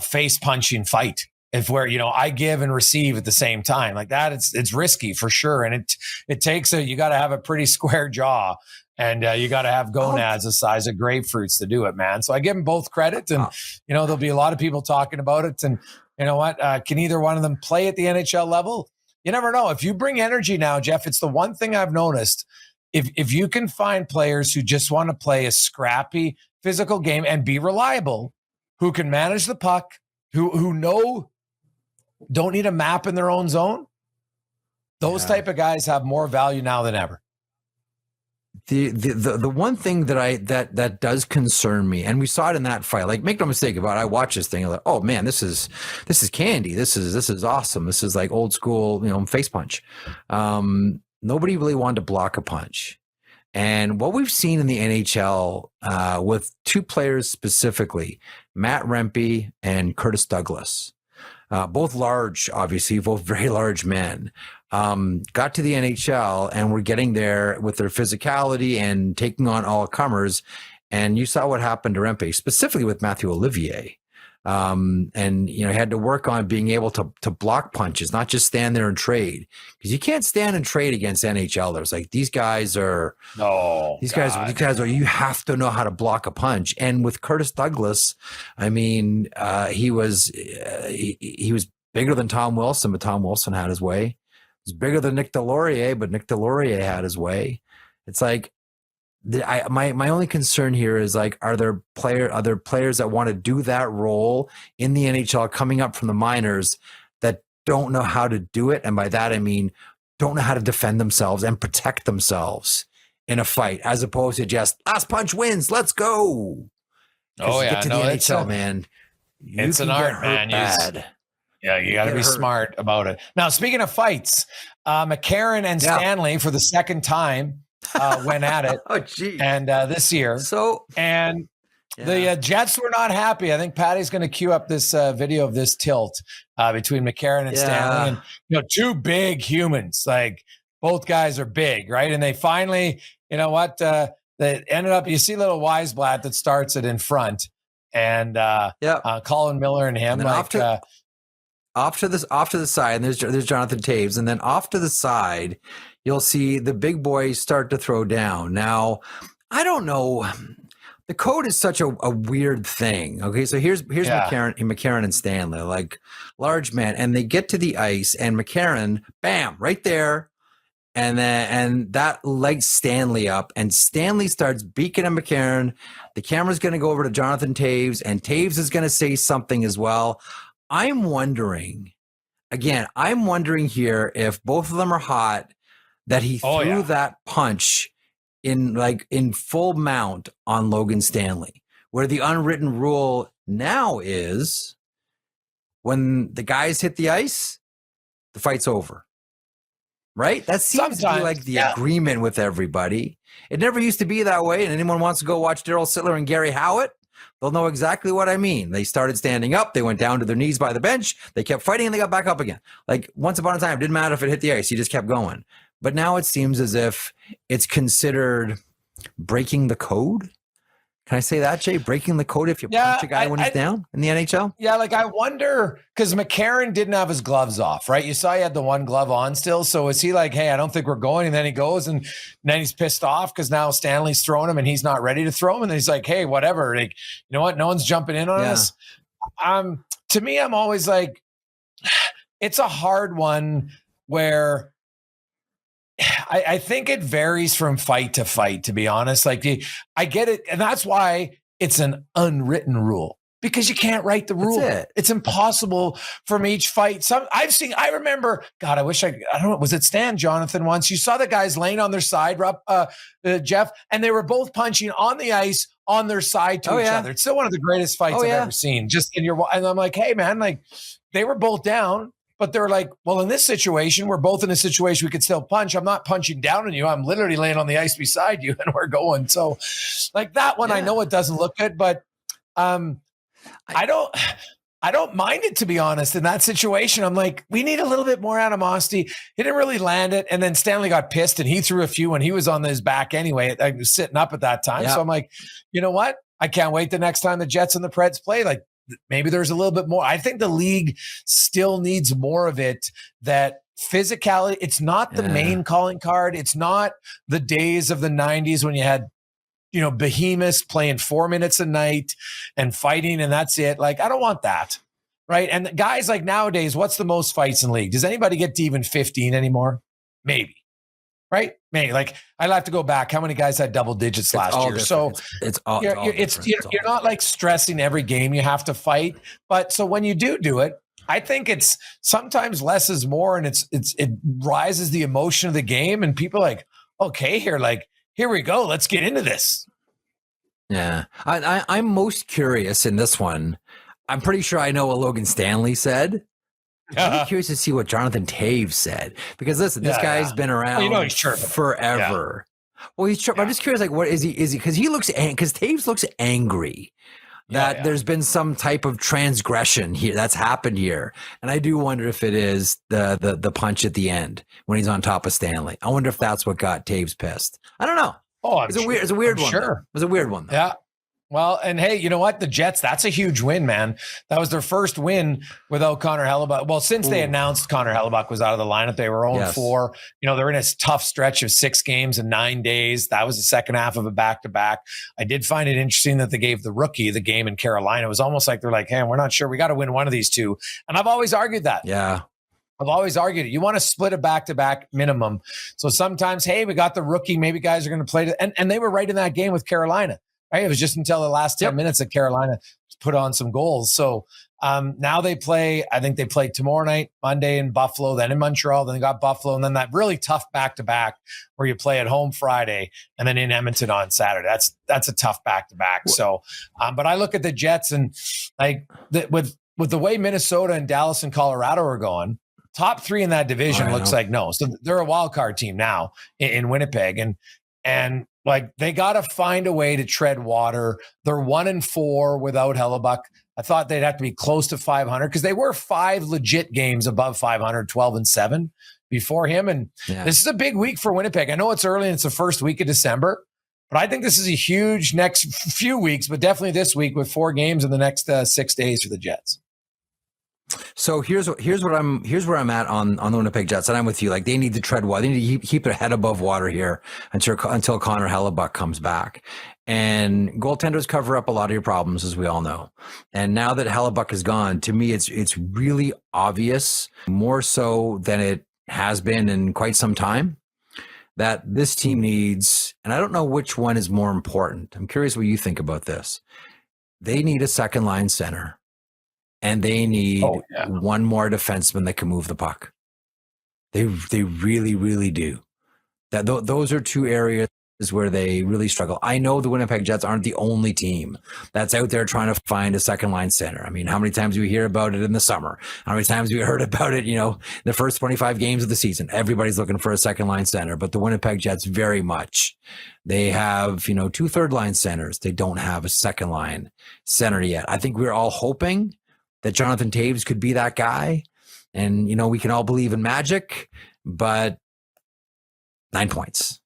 face punching fight. If where, I give and receive at the same time like that, it's risky for sure. And it takes you got to have a pretty square jaw and you got to have gonads the size of grapefruits to do it, man. So I give them both credit and, there'll be a lot of people talking about it. And you know what? Can either one of them play at the NHL level? You never know. If you bring energy now, Jeff, it's the one thing I've noticed. If you can find players who just want to play a scrappy physical game and be reliable, who can manage the puck, who don't need a map in their own zone, those type of guys have more value now than ever. The one thing that does concern me, and we saw it in that fight. Like, make no mistake about it, I watch this thing. I'm like, oh man, this is candy. This is awesome. This is like old school, face punch. Nobody really wanted to block a punch, And what we've seen in the NHL with two players specifically, Matt Rempe and Curtis Douglas, both large, obviously, both very large men, got to the NHL and were getting there with their physicality and taking on all comers. And you saw what happened to Rempe, specifically with Matthew Olivier. And had to work on being able to block punches, not just stand there and trade, because you can't stand and trade against NHLers. Like these guys are, these guys are. You have to know how to block a punch. And with Curtis Douglas, I mean, he was bigger than Tom Wilson, but Tom Wilson had his way. He was bigger than Nick Delorier, but Nick Delorier had his way. It's like, my only concern here is like, are there players that want to do that role in the NHL coming up from the minors that don't know how to do it? And by that, I mean, don't know how to defend themselves and protect themselves in a fight, as opposed to just last punch wins. Let's go. Oh yeah. Get to the NHL, man. It's an art, man. You got to be smart about it. Now, speaking of fights, McCarron and Stanley for the second time went at it. Oh, gee. And this year. The Jets were not happy. I think Patty's going to cue up this video of this tilt between McCarron and Stanley. And, two big humans. Like, both guys are big, right? And they finally, they ended up, you see little Weisblatt that starts it in front. And Colin Miller and him. And off to the side, and there's Jonathan Toews, and then off to the side, you'll see the big boys start to throw down. Now, I don't know. The code is such a weird thing. Okay, so here's McCarron and Stanley, like large men, and they get to the ice, and McCarron, bam, right there, and that lights Stanley up, and Stanley starts beaking at McCarron. The camera's going to go over to Jonathan Toews, and Toews is going to say something as well. I'm wondering here if both of them are hot, that he threw that punch in full mount on Logan Stanley, where the unwritten rule now is when the guys hit the ice, the fight's over. Right? That seems to be like the agreement with everybody. It never used to be that way. And anyone wants to go watch Daryl Sittler and Gary Howitt, they'll know exactly what I mean. They started standing up. They went down to their knees by the bench. They kept fighting and they got back up again. Like once upon a time, it didn't matter if it hit the ice. You just kept going. But now it seems as if it's considered breaking the code. Can I say that, Jay? Breaking the code if you punch a guy when he's down in the NHL? Yeah, like I wonder, because McCarron didn't have his gloves off, right? You saw he had the one glove on still. So is he like, hey, I don't think we're going? And then he goes and then he's pissed off because now Stanley's throwing him and he's not ready to throw him. And then he's like, hey, whatever. Like, you know what? No one's jumping in on us. To me, I'm always like, it's a hard one where I think it varies from fight to fight, to be honest. Like I get it. And that's why it's an unwritten rule, because you can't write the rule. It's impossible from each fight. I remember, God, I don't know. Was it Stan Jonathan once? You saw the guys laying on their side, Jeff, and they were both punching on the ice on their side to each other. It's still one of the greatest fights I've ever seen. And I'm like, hey man, like they were both down. But they're like, well, in this situation, we're both in a situation we could still punch. I'm not punching down on you. I'm literally laying on the ice beside you and we're going. So like that one, I know it doesn't look good, but I don't mind it, to be honest. In that situation, I'm like, we need a little bit more animosity. He didn't really land it. And then Stanley got pissed and he threw a few when he was on his back anyway. I was sitting up at that time. Yeah. So I'm like, you know what? I can't wait the next time the Jets and the Preds play. Like, maybe there's a little bit more. I think the league still needs more of it. That physicality, it's not the main calling card. It's not the days of the 90s when you had, behemoths playing 4 minutes a night and fighting and that's it. Like, I don't want that. Right. And guys, like nowadays, what's the most fights in the league? Does anybody get to even 15 anymore? Maybe. Right? Maybe. Like I'd have to go back. How many guys had double digits last year? Different. So you're not like stressing every game you have to fight. But so when you do it, I think it's sometimes less is more, and it rises the emotion of the game, and people are like, okay, here we go. Let's get into this. Yeah. I'm most curious in this one. I'm pretty sure I know what Logan Stanley said. I'm curious to see what Jonathan Toews said, because listen, this guy's been around he's forever. Well, I'm just curious, like, what is he? Because he looks, because Taves looks angry that there's been some type of transgression here that's happened here, and I do wonder if it is the punch at the end when he's on top of Stanley. I wonder if that's what got Taves pissed. I don't know. Oh, it's a weird one. Sure, it was a weird one. Though. Yeah. Well, and hey, you know what? The Jets, that's a huge win, man. That was their first win without Connor Hellebuyck. Well, since they announced Connor Hellebuyck was out of the lineup, they were 0-4. You know, they're in a tough stretch of 6 games in 9 days. That was the second half of a back-to-back. I did find it interesting that they gave the rookie the game in Carolina. It was almost like they're like, hey, we're not sure. We got to win one of these two. And I've always argued that. Yeah. I've always argued it. You want to split a back-to-back minimum. So sometimes, hey, we got the rookie. Maybe guys are going to play. And they were right in that game with Carolina. Right? It was just until the last 10 minutes that Carolina put on some goals. So now they play, I think they play tomorrow night, Monday in Buffalo, then in Montreal, then they got Buffalo, and then that really tough back-to-back where you play at home Friday and then in Edmonton on Saturday. That's a tough back-to-back. So, but I look at the Jets and like with the way Minnesota and Dallas and Colorado are going, top 3 in that division looks like no. So they're a wild card team now in Winnipeg. And like they got to find a way to tread water. They're 1-4 without Hellebuyck. I thought they'd have to be close to 500 because they were 5 legit games above 500, 12-7 before him. And this is a big week for Winnipeg. I know it's early and it's the first week of December, but I think this is a huge next few weeks, but definitely this week with 4 games in the next 6 days for the Jets. So here's where I'm at on the Winnipeg Jets, and I'm with you. Like they need to tread water. They need to keep their head above water here until Connor Hellebuyck comes back. And goaltenders cover up a lot of your problems, as we all know. And now that Hellebuyck is gone, to me, it's really obvious, more so than it has been in quite some time, that this team needs. And I don't know which one is more important. I'm curious what you think about this. They need a second line center. And they need one more defenseman that can move the puck. They really, really do. Those are 2 areas where they really struggle. I know the Winnipeg Jets aren't the only team that's out there trying to find a second line center. I mean, how many times do we hear about it in the summer? How many times have we heard about it, the first 25 games of the season? Everybody's looking for a second line center, but the Winnipeg Jets very much. They have, 2 third line centers. They don't have a second line center yet. I think we're all hoping that Jonathan Taves could be that guy. And, we can all believe in magic, but 9 points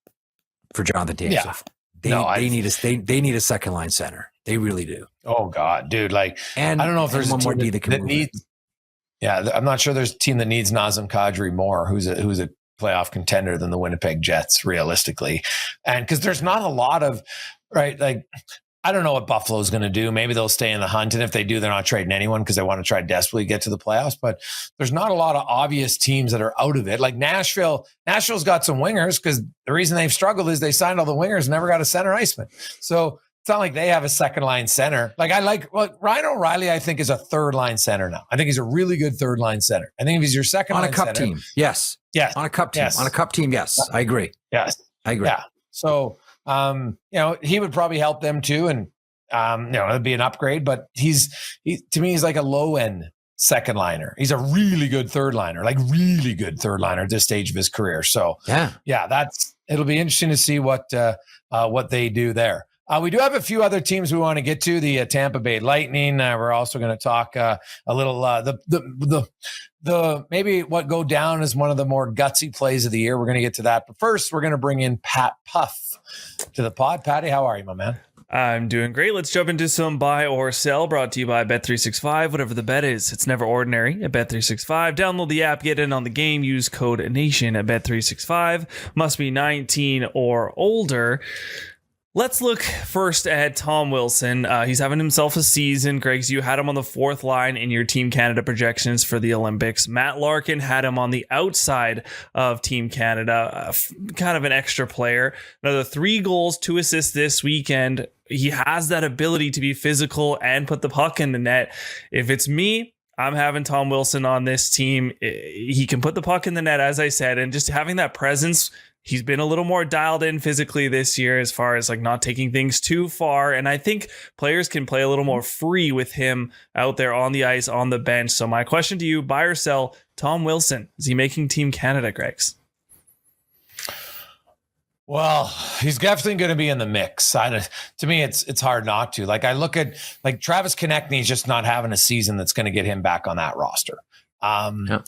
for Jonathan Taves. Yeah. They need a second line center. They really do. Oh God, dude. And I don't know if there's one more D that needs. Yeah. I'm not sure there's a team that needs Nazem Kadri more, who's a playoff contender than the Winnipeg Jets realistically. And cause there's not a lot of, right. I don't know what Buffalo's going to do. Maybe they'll stay in the hunt. And if they do, they're not trading anyone because they want to try desperately get to the playoffs. But there's not a lot of obvious teams that are out of it. Like Nashville's got some wingers because the reason they've struggled is they signed all the wingers and never got a center iceman. So it's not like they have a second line center. Ryan O'Reilly, I think, is a third line center now. I think he's a really good third line center. I think if he's your second on line a cup center, team. Yes. On a cup team. Yes. On a cup team. Yes. I agree. Yes. I agree. Yeah. So, he would probably help them too. And, it'd be an upgrade, but to me, he's like a low end second liner. He's a really good third liner, at this stage of his career. So it'll be interesting to see what they do there. We do have a few other teams we want to get to. The Tampa Bay Lightning. We're also going to talk a little the maybe what go down as one of the more gutsy plays of the year. We're going to get to that, but first we're going to bring in Pat Puff to the pod. Patty, how are you, my man? I'm doing great. Let's jump into some buy or sell, brought to you by Bet365. Whatever the bet is, it's never ordinary at Bet365. Download the app, get in on the game, use code NATION at Bet365. Must be 19 or older. Let's look first at Tom Wilson. He's having himself a season. Greg's, you had him on the 4th line in your Team Canada projections for the Olympics. Matt Larkin had him on the outside of Team Canada, kind of an extra player. Another 3 goals, 2 assists this weekend. He has that ability to be physical and put the puck in the net. If it's me, I'm having Tom Wilson on this team. He can put the puck in the net, as I said, and just having that presence. He's been a little more dialed in physically this year as far as not taking things too far. And I think players can play a little more free with him out there on the ice, on the bench. So my question to you, buy or sell Tom Wilson? Is he making Team Canada, Gregs? Well, he's definitely going to be in the mix. To me, it's hard not to. Like I look at like Travis Konechny's just not having a season that's going to get him back on that roster. Brandon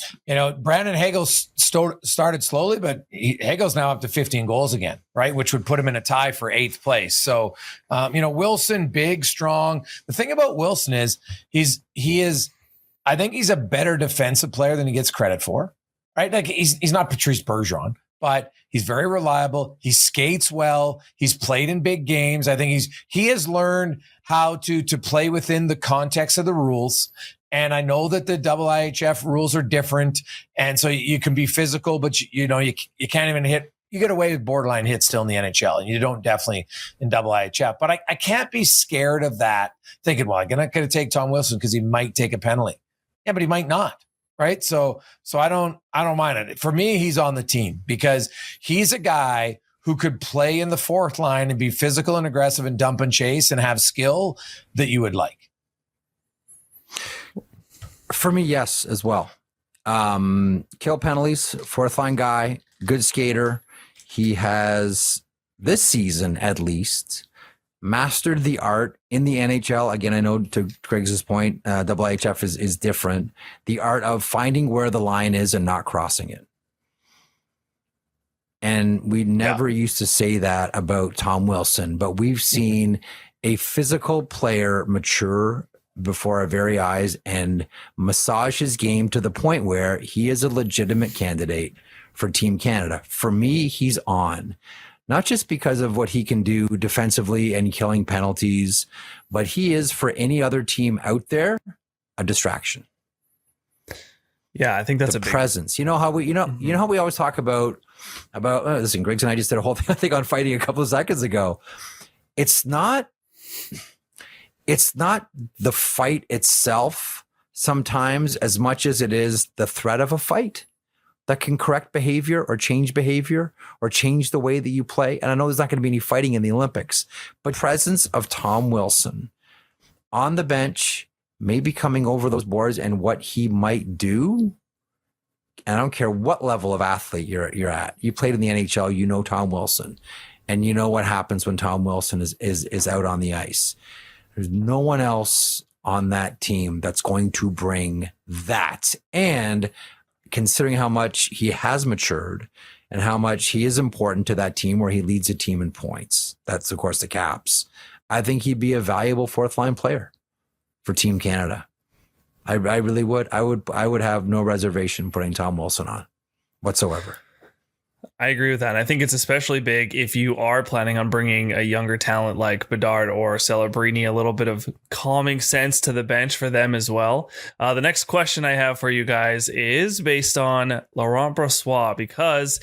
Hagel started slowly, but Hagel's now up to 15 goals again, right? Which would put him in a tie for 8th place. So, Wilson, big, strong. The thing about Wilson is I think he's a better defensive player than he gets credit for, right? Like he's not Patrice Bergeron, but he's very reliable. He skates well. He's played in big games. I think he has learned how to play within the context of the rules. And I know that the IIHF rules are different. And so you can be physical, but you can't even hit. You get away with borderline hits still in the NHL, and you don't definitely in IIHF. But I can't be scared of that, thinking, well, I'm not going to take Tom Wilson because he might take a penalty. Yeah, but he might not. Right. So I don't mind it. For me, he's on the team because he's a guy who could play in the 4th line and be physical and aggressive and dump and chase and have skill that you would like. For me, yes, as well. Kill penalties, 4th line guy, good skater. He has, this season at least, mastered the art in the NHL. Again, I know to Greg's point, IIHF is different. The art of finding where the line is and not crossing it. And we never used to say that about Tom Wilson, but we've seen a physical player mature before our very eyes and massage his game to the point where he is a legitimate candidate for Team Canada. For me, he's on. Not just because of what he can do defensively and killing penalties, but he is, for any other team out there, a distraction. Yeah, I think that's the a big presence. You know how we always talk about listen, Griggs and I just did a whole thing on fighting a couple of seconds ago. It's not the fight itself sometimes as much as it is the threat of a fight that can correct behavior or change the way that you play. And I know there's not going to be any fighting in the Olympics, but presence of Tom Wilson on the bench, maybe coming over those boards and what he might do. And I don't care what level of athlete you're at. You played in the NHL, you know Tom Wilson, and you know what happens when Tom Wilson is out on the ice. There's no one else on that team that's going to bring that. And considering how much he has matured and how much he is important to that team where he leads a team in points, that's of course the Caps, I think he'd be a valuable 4th line player for Team Canada. I really would. I would have no reservation putting Tom Wilson on whatsoever. I agree with that. I think it's especially big if you are planning on bringing a younger talent like Bedard or Celebrini, a little bit of calming sense to the bench for them as well. The next question I have for you guys is based on Laurent Brossoit, because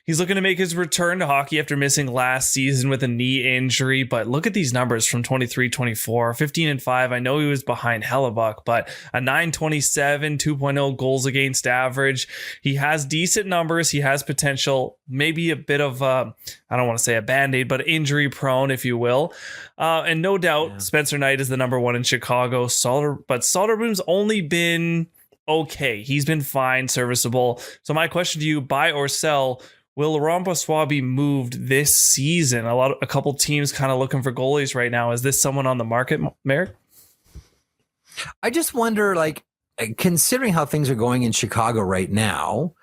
he's looking to make his return to hockey after missing last season with a knee injury. But look at these numbers from 23-24, 15-5. I know he was behind Hellebuck, but a 927, 2.0 goals against average. He has decent numbers. He has potential. Maybe a bit of, I don't want to say a Band-Aid, but injury prone, if you will. And no doubt, Spencer Knight is the number 1 in Chicago. But Soderblom's only been okay. He's been fine, serviceable. So my question to you, buy or sell, will Laurent Brossoit be moved this season? A couple teams kind of looking for goalies right now. Is this someone on the market, Merrick? I just wonder, considering how things are going in Chicago right now,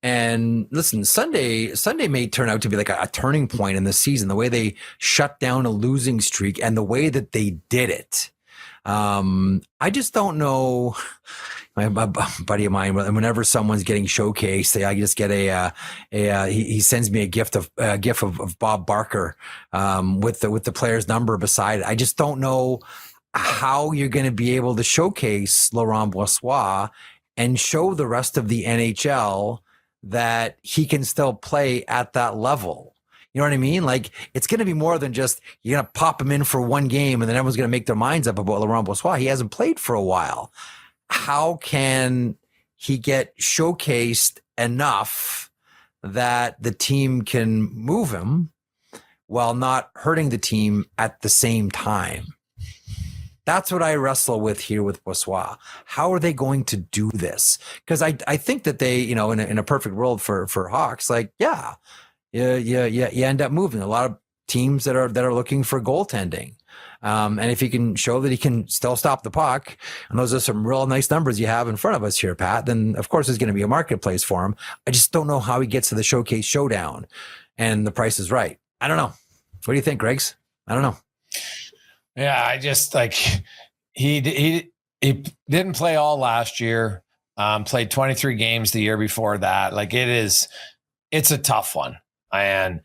and listen, Sunday may turn out to be like a turning point in the season, the way they shut down a losing streak and the way that they did it. I just don't know. My buddy of mine, whenever someone's getting showcased, I just get he sends me a gif of Bob Barker with the player's number beside it. I just don't know how you're going to be able to showcase Laurent Brossoit and show the rest of the NHL that he can still play at that level. You know what I mean? Like, it's going to be more than just you're going to pop him in for one game and then everyone's going to make their minds up about Laurent Brossoit. He hasn't played for a while. How can he get showcased enough that the team can move him while not hurting the team at the same time? That's what I wrestle with here with Brossoit. How are they going to do this? Because I think that they, in a perfect world for Hawks, you end up moving a lot of teams that are looking for goaltending. And if he can show that he can still stop the puck, and those are some real nice numbers you have in front of us here, Pat, then of course there's going to be a marketplace for him. I just don't know how he gets to the Showcase Showdown and the price is right. I don't know. What do you think, Greggs? I don't know. Yeah, I just like he didn't play all last year. Played 23 games the year before that. Like it's a tough one. And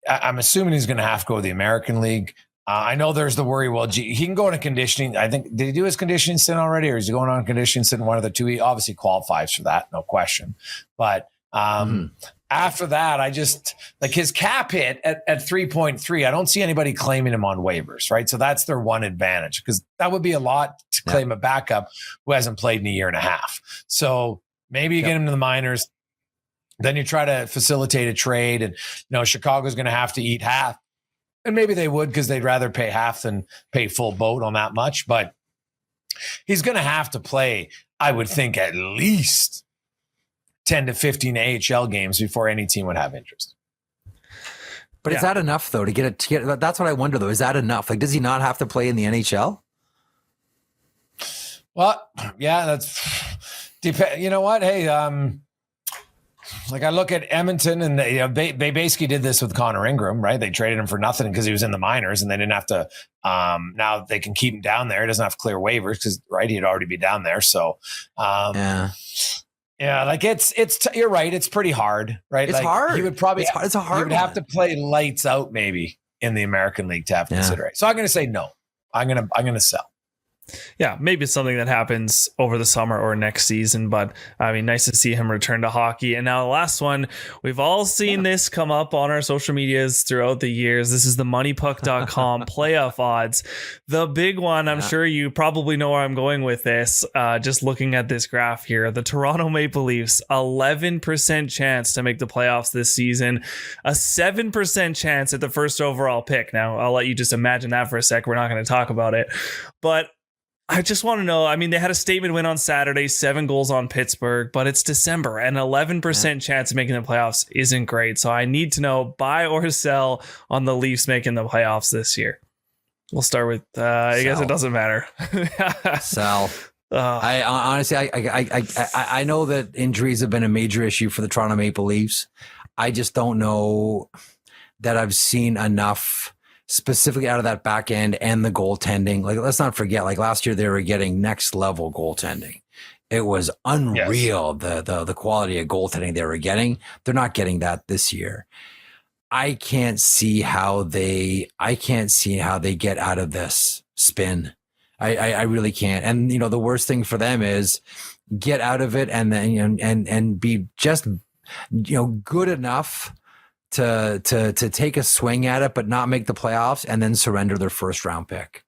I'm assuming he's going to have to go to the American League. I know there's the worry. Well, he can go into conditioning. I think, did he do his conditioning stint already, or is he going on conditioning stint? One of the two. He obviously qualifies for that, no question. But after that, I just like his cap hit at 3.3. I don't see anybody claiming him on waivers, right? So that's their one advantage, because that would be a lot to claim a backup who hasn't played in a year and a half. So maybe you get him to the minors, then you try to facilitate a trade, and Chicago's going to have to eat half. And maybe they would, because they'd rather pay half than pay full boat on that much. But he's going to have to play, I would think, at least 10 to 15 AHL games before any team would have interest. But is that enough, though, to get that's what I wonder, though. Is that enough? Like, does he not have to play in the NHL? Well, yeah, that's you know what? Hey, like I look at Edmonton, and they basically did this with Connor Ingram, right? They traded him for nothing because he was in the minors, and they didn't have to. Now they can keep him down there. He doesn't have to clear waivers because, right, he'd already be down there. So, yeah, like it's you're right. It's pretty hard, right? It's like, hard. He would probably it's a hard. He would have to play lights out maybe in the American League to have to consider it. So I'm going to say no. I'm going to sell. Yeah, maybe it's something that happens over the summer or next season, but I mean, nice to see him return to hockey. And now the last one, we've all seen this come up on our social medias throughout the years. This is the moneypuck.com playoff odds. The big one, I'm sure you probably know where I'm going with this. Just looking at this graph here, the Toronto Maple Leafs, 11% chance to make the playoffs this season, a 7% chance at the first overall pick. Now, I'll let you just imagine that for a sec. We're not going to talk about it, but I just want to know, I mean, they had a statement win on Saturday, 7 goals on Pittsburgh, but it's December, and 11% chance of making the playoffs isn't great. So I need to know, buy or sell on the Leafs making the playoffs this year. We'll start with, I guess it doesn't matter. Sell. I honestly, I know that injuries have been a major issue for the Toronto Maple Leafs. I just don't know that I've seen enough specifically out of that back end and the goaltending. Like, let's not forget, like last year they were getting next level goaltending. It was unreal. Yes. The quality of goaltending they were getting. They're not getting that this year. I can't see how they get out of this spin. I really can't. And the worst thing for them is get out of it and then and be just good enough to take a swing at it, but not make the playoffs, and then surrender their first round pick.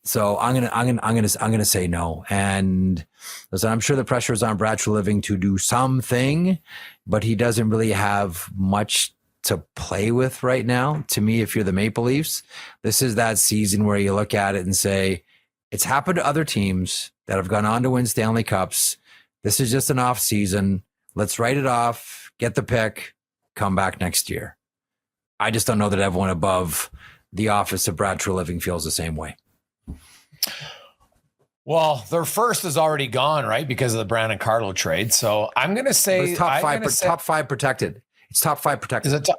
So I'm gonna say no. And listen, I'm sure the pressure is on Brad Treliving to do something, but he doesn't really have much to play with right now. To me, if you're the Maple Leafs, this is that season where you look at it and say, it's happened to other teams that have gone on to win Stanley Cups. This is just an off season. Let's write it off. Get the pick, come back next year. I just don't know that everyone above the office of Brad Treliving feels the same way. Well, their first is already gone, right? Because of the Brandon Carlo trade. So I'm going to say top five protected. It's top 5 protected. Is it top?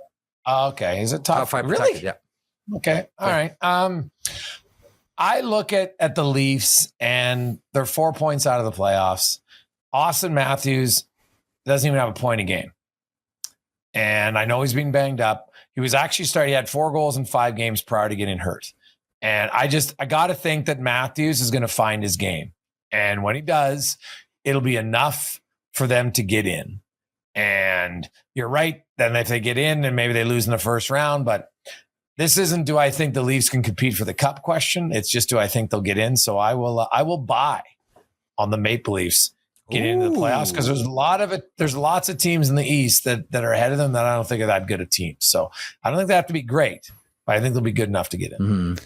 Okay. Is it top 5 really? protected? Yeah. Okay. All right. I look at the Leafs, and they're 4 points out of the playoffs. Austin Matthews doesn't even have a point a game. And I know he's been banged up. He was actually he had 4 goals in 5 games prior to getting hurt. And I got to think that Matthews is going to find his game. And when he does, it'll be enough for them to get in. And you're right. Then if they get in, then maybe they lose in the first round. But this isn't, do I think the Leafs can compete for the cup question? It's just, do I think they'll get in? So I will buy on the Maple Leafs getting into the playoffs, because there's lots of teams in the East that are ahead of them that I don't think are that good a team. So I don't think they have to be great, but I think they'll be good enough to get in. Mm-hmm.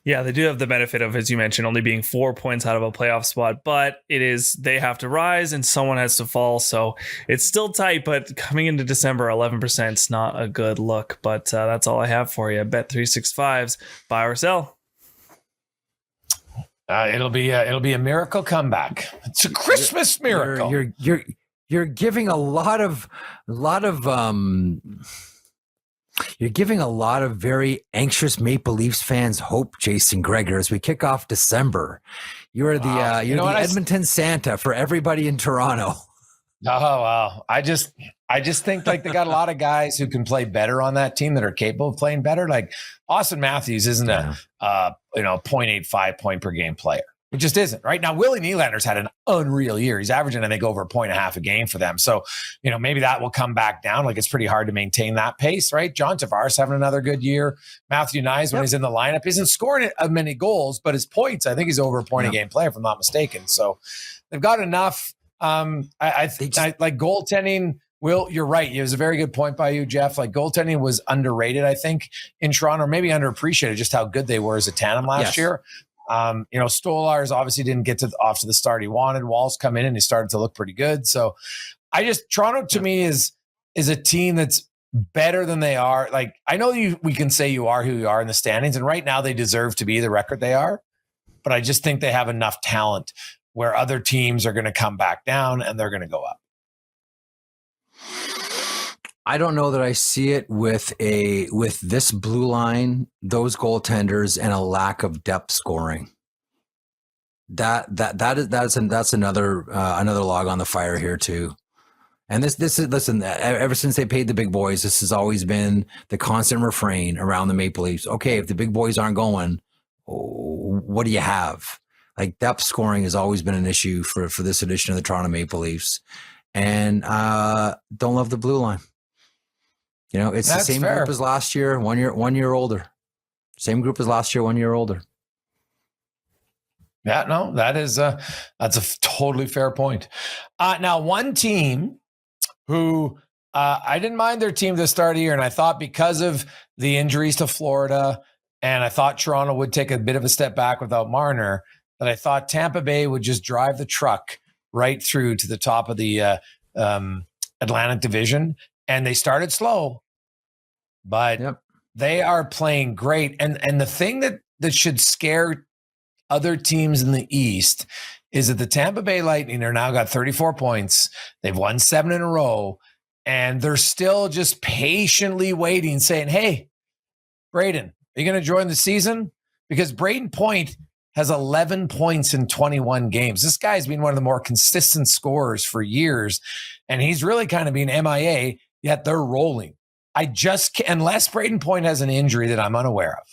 Yeah, they do have the benefit of, as you mentioned, only being 4 points out of a playoff spot, but they have to rise and someone has to fall. So it's still tight, but coming into December, 11% is not a good look. But that's all I have for you. Bet365's buy or sell. It'll be a miracle comeback. It's a Christmas miracle. You're giving a lot of you're giving a lot of very anxious Maple Leafs fans hope, Jason Gregor, as we kick off December. You're the Edmonton Santa for everybody in Toronto. Oh wow! I just think like they got a lot of guys who can play better on that team that are capable of playing better. Like Austin Matthews isn't a 0.85 point per game player. It just isn't. Right now, Willie Nylander's had an unreal year. He's averaging, I think, over 1.5 a game for them. So, maybe that will come back down. Like it's pretty hard to maintain that pace, right? John Tavares having another good year. Matthew Nyes, when he's in the lineup, isn't scoring many goals, but his points, I think he's over a point a game player, if I'm not mistaken. So they've got enough. I think like goaltending. Will, you're right. It was a very good point by you, Jeff. Like goaltending was underrated, I think, in Toronto, or maybe underappreciated just how good they were as a tandem last year. Stolarz obviously didn't get off to the start he wanted. Wall's come in and he started to look pretty good. So Toronto to me is a team that's better than they are. Like I know we can say you are who you are in the standings, and right now they deserve to be the record they are. But I just think they have enough talent where other teams are going to come back down and they're going to go up. I don't know that I see it with this blue line, those goaltenders, and a lack of depth scoring. That's another log on the fire here too. And this is, listen, ever since they paid the big boys, this has always been the constant refrain around the Maple Leafs. Okay, if the big boys aren't going, what do you have? Like depth scoring has always been an issue for this edition of the Toronto Maple Leafs, and don't love the blue line. It's the same group as last year, 1 year older. Same group as last year, 1 year older. Yeah, no, that's a totally fair point. Now, one team who I didn't mind their team this start of the year, and I thought because of the injuries to Florida, and I thought Toronto would take a bit of a step back without Marner, that I thought Tampa Bay would just drive the truck right through to the top of the Atlantic Division. And they started slow, but they are playing great. And the thing that should scare other teams in the East is that the Tampa Bay Lightning are now got 34 points. They've won 7 in a row, and they're still just patiently waiting, saying, hey, Braden, are you going to join the season? Because Braden Point has 11 points in 21 games. This guy's been one of the more consistent scorers for years, and he's really kind of been MIA. Yet they're rolling. Unless Braden Point has an injury that I'm unaware of,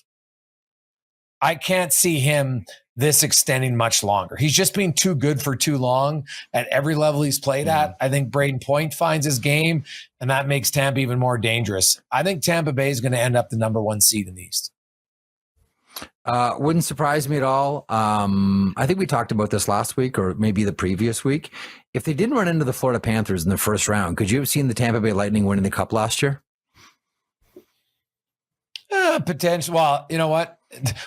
I can't see him this extending much longer. He's just been too good for too long at every level he's played at. I think Braden Point finds his game, and that makes Tampa even more dangerous. I think Tampa Bay is going to end up the number 1 seed in the East. Wouldn't surprise me at all. I think we talked about this last week or maybe the previous week. If they didn't run into the Florida Panthers in the first round, could you have seen the Tampa Bay Lightning winning the Cup last year? Potential. Well, you know what?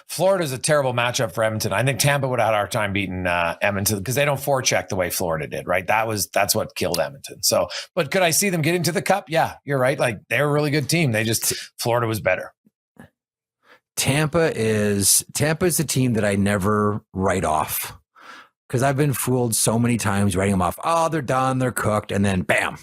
Florida's a terrible matchup for Edmonton. I think Tampa would have had a hard time beating Edmonton because they don't forecheck the way Florida did, right? That's what killed Edmonton. So, but could I see them getting to the Cup? Yeah, you're right. Like they're a really good team. Florida was better. Tampa is a team that I never write off because I've been fooled so many times writing them off. Oh, they're done, they're cooked, and then bam,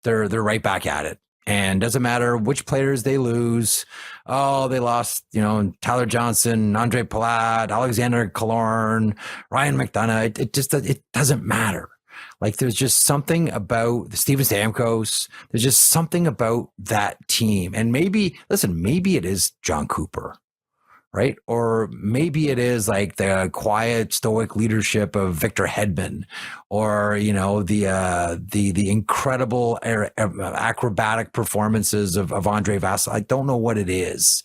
they're right back at it. And doesn't matter which players they lose. Oh, they lost, Tyler Johnson, Andre Palat, Alexander Killorn, Ryan McDonough. It doesn't matter. Like there's just something about Steven Stamkos. There's just something about that team. And maybe it is John Cooper, right? Or maybe it is like the quiet, stoic leadership of Victor Hedman, or the incredible acrobatic performances of Andre Vasil. I don't know what it is,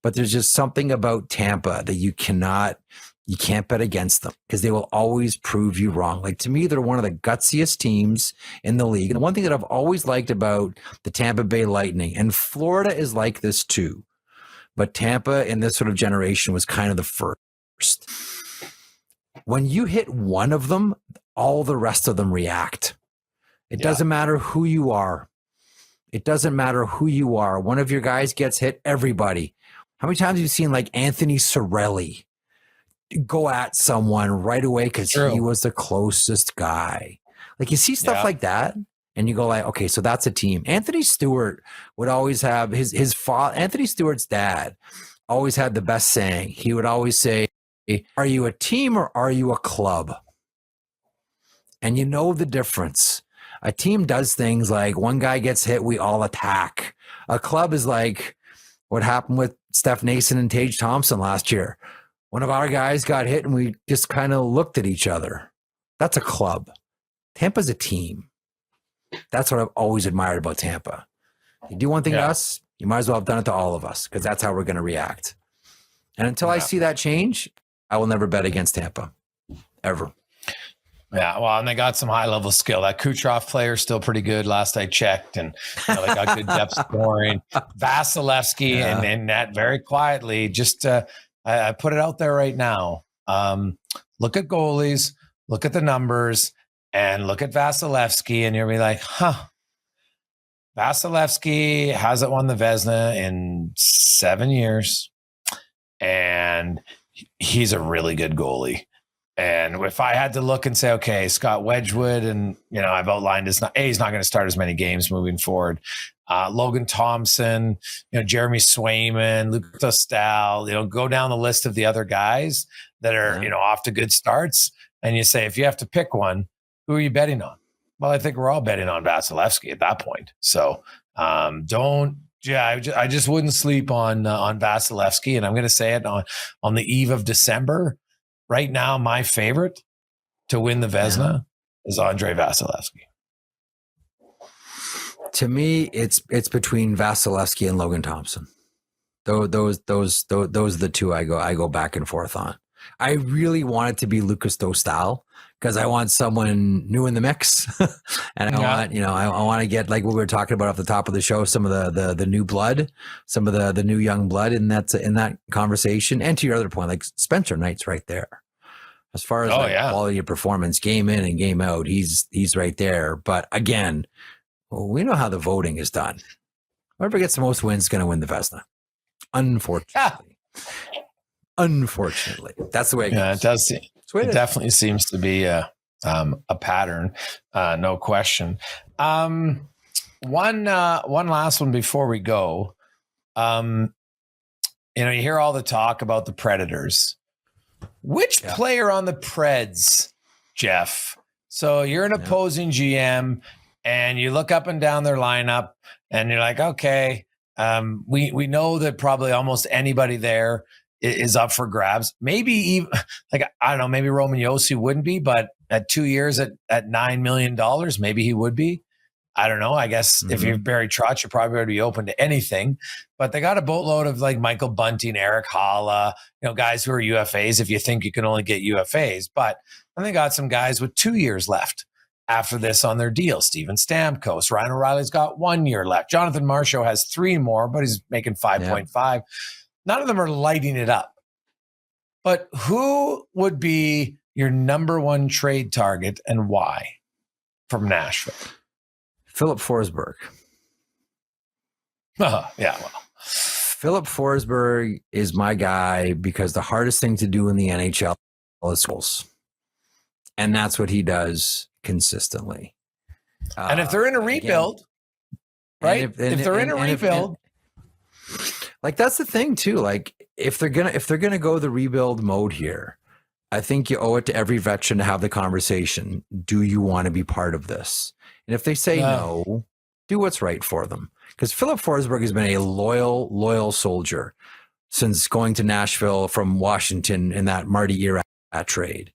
but there's just something about Tampa that you can't bet against them because they will always prove you wrong. Like to me, they're one of the gutsiest teams in the league. And the one thing that I've always liked about the Tampa Bay Lightning, and Florida is like this too, but Tampa in this sort of generation was kind of the first. When you hit one of them, all the rest of them react. It doesn't matter who you are. It doesn't matter who you are. One of your guys gets hit, everybody. How many times have you seen like Anthony Cirelli go at someone right away because he was the closest guy? Like you see stuff like that and you go like, okay, so that's a team. Anthony Stewart would always have his father, Anthony Stewart's dad always had the best saying. He would always say, are you a team or are you a club? And you know the difference. A team does things like one guy gets hit, we all attack. A club is like what happened with Steph Nason and Tage Thompson last year. One of our guys got hit and we just kind of looked at each other. That's a club. Tampa's a team. That's what I've always admired about Tampa. You do one thing to us, you might as well have done it to all of us because that's how we're going to react. And until I see that change, I will never bet against Tampa, ever. Yeah, well, and they got some high-level skill. That Kucherov player is still pretty good last I checked, and they got good depth scoring. Vasilevsky and that very quietly, just I put it out there right now. Look at goalies, look at the numbers, and look at Vasilevsky, and you'll be like, Vasilevsky hasn't won the Vezina in 7 years, and he's a really good goalie. And if I had to look and say, okay, Scott Wedgwood, and I've outlined he's not going to start as many games moving forward. Logan Thompson, Jeremy Swayman, Luke Dostal, go down the list of the other guys that are, off to good starts. And you say, if you have to pick one, who are you betting on? Well, I think we're all betting on Vasilevsky at that point. So I just wouldn't sleep on Vasilevsky. And I'm going to say it on the eve of December. Right now, my favorite to win the Vezina is Andrei Vasilevsky. To me, it's between Vasilevsky and Logan Thompson. Those are the two I go back and forth on. I really want it to be Lucas Dostal because I want someone new in the mix, and I want to get, like what we were talking about off the top of the show, some of the new blood, some of the new young blood in that conversation. And to your other point, like Spencer Knight's right there. As far as quality of performance, game in and game out, he's right there. But again, we know how the voting is done. Whoever gets the most wins is going to win the Vezina. Unfortunately. Unfortunately, that's the way it goes. Yeah, it does. It definitely seems to be a pattern, no question. One last one before we go. You hear all the talk about the Predators. Which player on the Preds, Jeff? So you're an opposing GM, and you look up and down their lineup, and you're like, okay, we know that probably almost anybody there is up for grabs. Maybe even I don't know, maybe Roman Josi wouldn't be, but at 2 years at $9 million, maybe he would be. I don't know. I guess if you're Barry Trotz, you're probably going to be open to anything. But they got a boatload of like Michael Bunting, Eric Haula, guys who are UFAs if you think you can only get UFAs. But then they got some guys with 2 years left after this on their deal. Steven Stamkos, Ryan O'Reilly's got 1 year left. Jonathan Marchand has 3 more, but he's making 5.5. None of them are lighting it up. But who would be your number one trade target and why from Nashville? Philip Forsberg. Philip Forsberg is my guy because the hardest thing to do in the NHL is goals. And that's what he does consistently. And if they're in a rebuild, right? If they're in a rebuild. Like that's the thing too. Like if they're gonna go the rebuild mode here, I think you owe it to every veteran to have the conversation. Do you want to be part of this? And if they say no, do what's right for them. Because Philip Forsberg has been a loyal soldier since going to Nashville from Washington in that Marty Erat trade.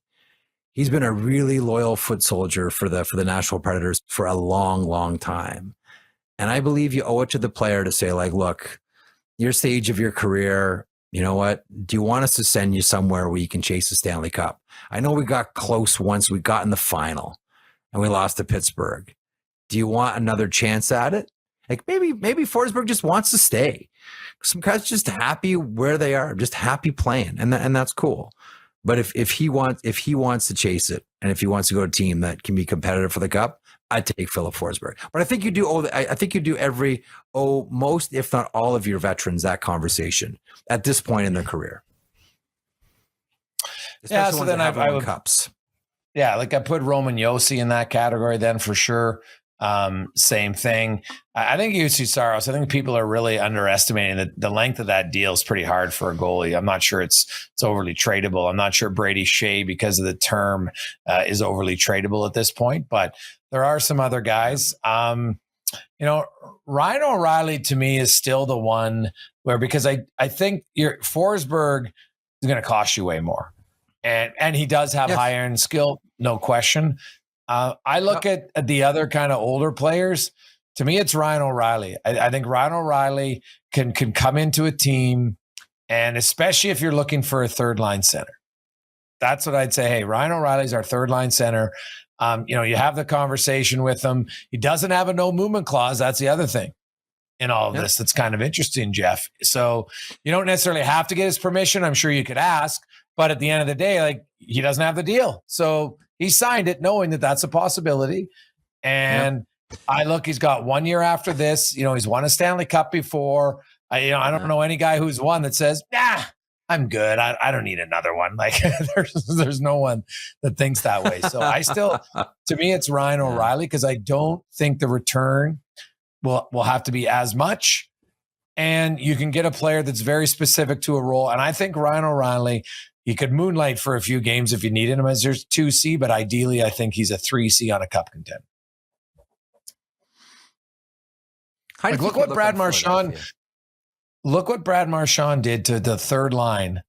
He's been a really loyal foot soldier for the Nashville Predators for a long time. And I believe you owe it to the player to say, like, look, your stage of your career, you know what? Do you want us to send you somewhere where you can chase the Stanley Cup? I know we got close once. We got in the final and we lost to Pittsburgh. Do you want another chance at it? Like maybe Forsberg just wants to stay. Some guys just happy where they are, just happy playing, and that's cool. But if he wants to chase it, and if he wants to go to a team that can be competitive for the cup, I'd take Philip Forsberg. But I think you do. I think you do most, if not all, of your veterans that conversation at this point in their career. Especially so then I would cups. Yeah, like I put Roman Josi in that category then for sure. Same thing. I think UC Saros, I think people are really underestimating the length of that deal is pretty hard for a goalie. I'm not sure it's overly tradable. I'm not sure Brady Shea, because of the term, is overly tradable at this point, but there are some other guys. Ryan O'Reilly to me is still the one where, because I think your Forsberg is going to cost you way more. And he does have high end skill, no question. I look at the other kind of older players. To me, it's Ryan O'Reilly. I think Ryan O'Reilly can come into a team, and especially if you're looking for a third line center, that's what I'd say. Hey, Ryan O'Reilly's our third line center. You have the conversation with him. He doesn't have a no movement clause. That's the other thing in all of this that's kind of interesting, Jeff. So you don't necessarily have to get his permission. I'm sure you could ask, but at the end of the day, like, he doesn't have the deal. So he signed it knowing that that's a possibility. And he's got 1 year after this. He's won a Stanley Cup before. I don't know any guy who's won that says, I'm good. I don't need another one. Like there's no one that thinks that way. So to me, it's Ryan O'Reilly, because I don't think the return will have to be as much. And you can get a player that's very specific to a role. And I think Ryan O'Reilly, he could moonlight for a few games if you needed him as your 2C, but ideally I think he's a 3C on a cup contender. Look what Brad Marchand did to the third line.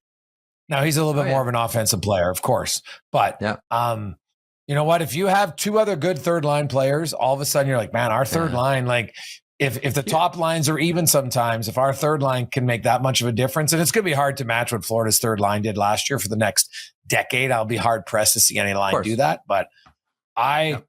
Now he's a little bit more of an offensive player, of course, but you know what? If you have two other good third line players, all of a sudden you're like, man, our third line, like if the top lines are even sometimes, if our third line can make that much of a difference, and it's going to be hard to match what Florida's third line did last year for the next decade. I'll be hard pressed to see any line do that, but I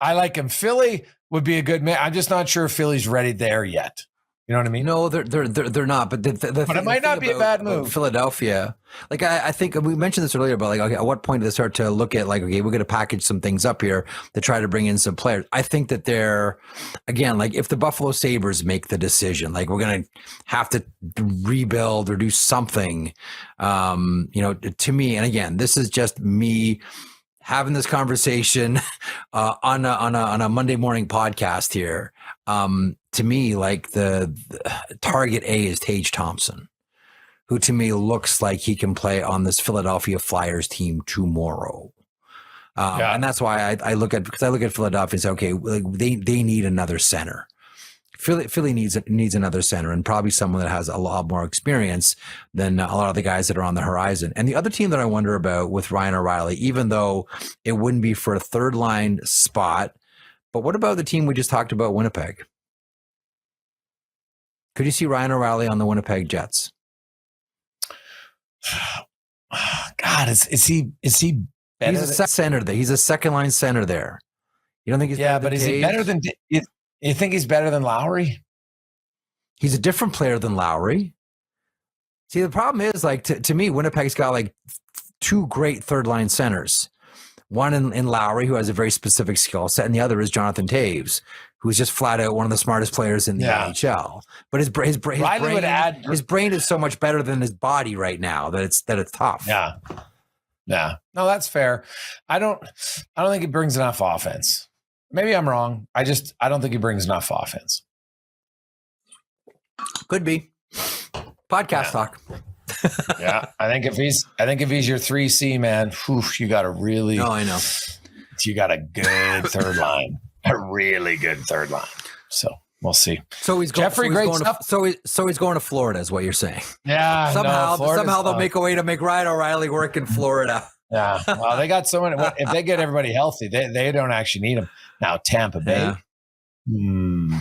like him. Philly would be a good man. I'm just not sure if Philly's ready there yet. You know what I mean? No, they're not. But but it might not be a bad move. Philadelphia, like I think we mentioned this earlier, but like, okay, at what point do they start to look at like, okay, we're going to package some things up here to try to bring in some players? I think that they're, again, like if the Buffalo Sabres make the decision, like we're going to have to rebuild or do something, to me, and again, this is just me having this conversation on a Monday morning podcast here. To me, like the target A is Tage Thompson, who to me looks like he can play on this Philadelphia Flyers team tomorrow. And that's why I look at Philadelphia and say, okay, like they need another center. Philly needs another center, and probably someone that has a lot more experience than a lot of the guys that are on the horizon. And the other team that I wonder about with Ryan O'Reilly, even though it wouldn't be for a third line spot, but what about the team we just talked about, Winnipeg? Could you see Ryan O'Reilly on the Winnipeg Jets? God, is he better? He's a center there. He's a second line center there. You don't think he's better than is he better than? You think he's better than Lowry? He's a different player than Lowry. See, the problem is, like, to me, Winnipeg's got like two great third line centers. One in Lowry, who has a very specific skill set, and the other is Jonathan Taves, who's just flat out one of the smartest players in the NHL. But his brain is so much better than his body right now that it's tough. Yeah. No, that's fair. I don't think he brings enough offense. Maybe I'm wrong. I don't think he brings enough offense. Could be. Podcast talk. Yeah, I think if he's your 3C, man, you got a really. No, I know. You got a good third line, a really good third line. So we'll see. So he's going. So he's going to Florida, is what you're saying. Yeah. Somehow they'll make a way to make Ryan O'Reilly work in Florida. Yeah. Well, they got so many. If they get everybody healthy, they don't actually need him. Now Tampa Bay. Yeah.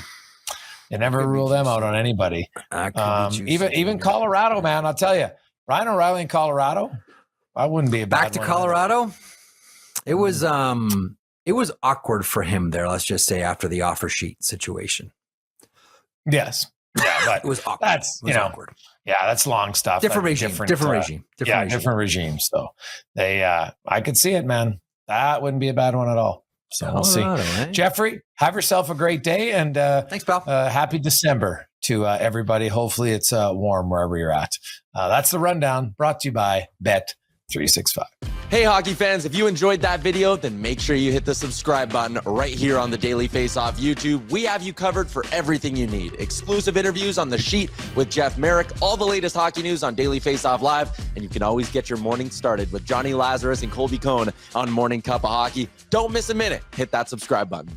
They never rule them out on anybody. Even Colorado, man. I'll tell you, Ryan O'Reilly in Colorado, I wouldn't be a bad back to Colorado. It was awkward for him there. Let's just say after the offer sheet situation. Yes. Yeah. but It was awkward. that's, It was awkward. yeah, that's long stuff. Different That's regime. Different regime. Different regime. So they, I could see it, man. That wouldn't be a bad one at all. So we'll see. Right. Jeffrey, have yourself a great day, and thanks, pal. happy December to everybody. Hopefully it's warm wherever you're at. That's the rundown brought to you by Bet365. Hey, hockey fans, if you enjoyed that video, then make sure you hit the subscribe button right here on the Daily Faceoff YouTube. We have you covered for everything you need. Exclusive interviews on The Sheet with Jeff Merrick, all the latest hockey news on Daily Faceoff Live, and you can always get your morning started with Johnny Lazarus and Colby Cohn on Morning Cup of Hockey. Don't miss a minute. Hit that subscribe button.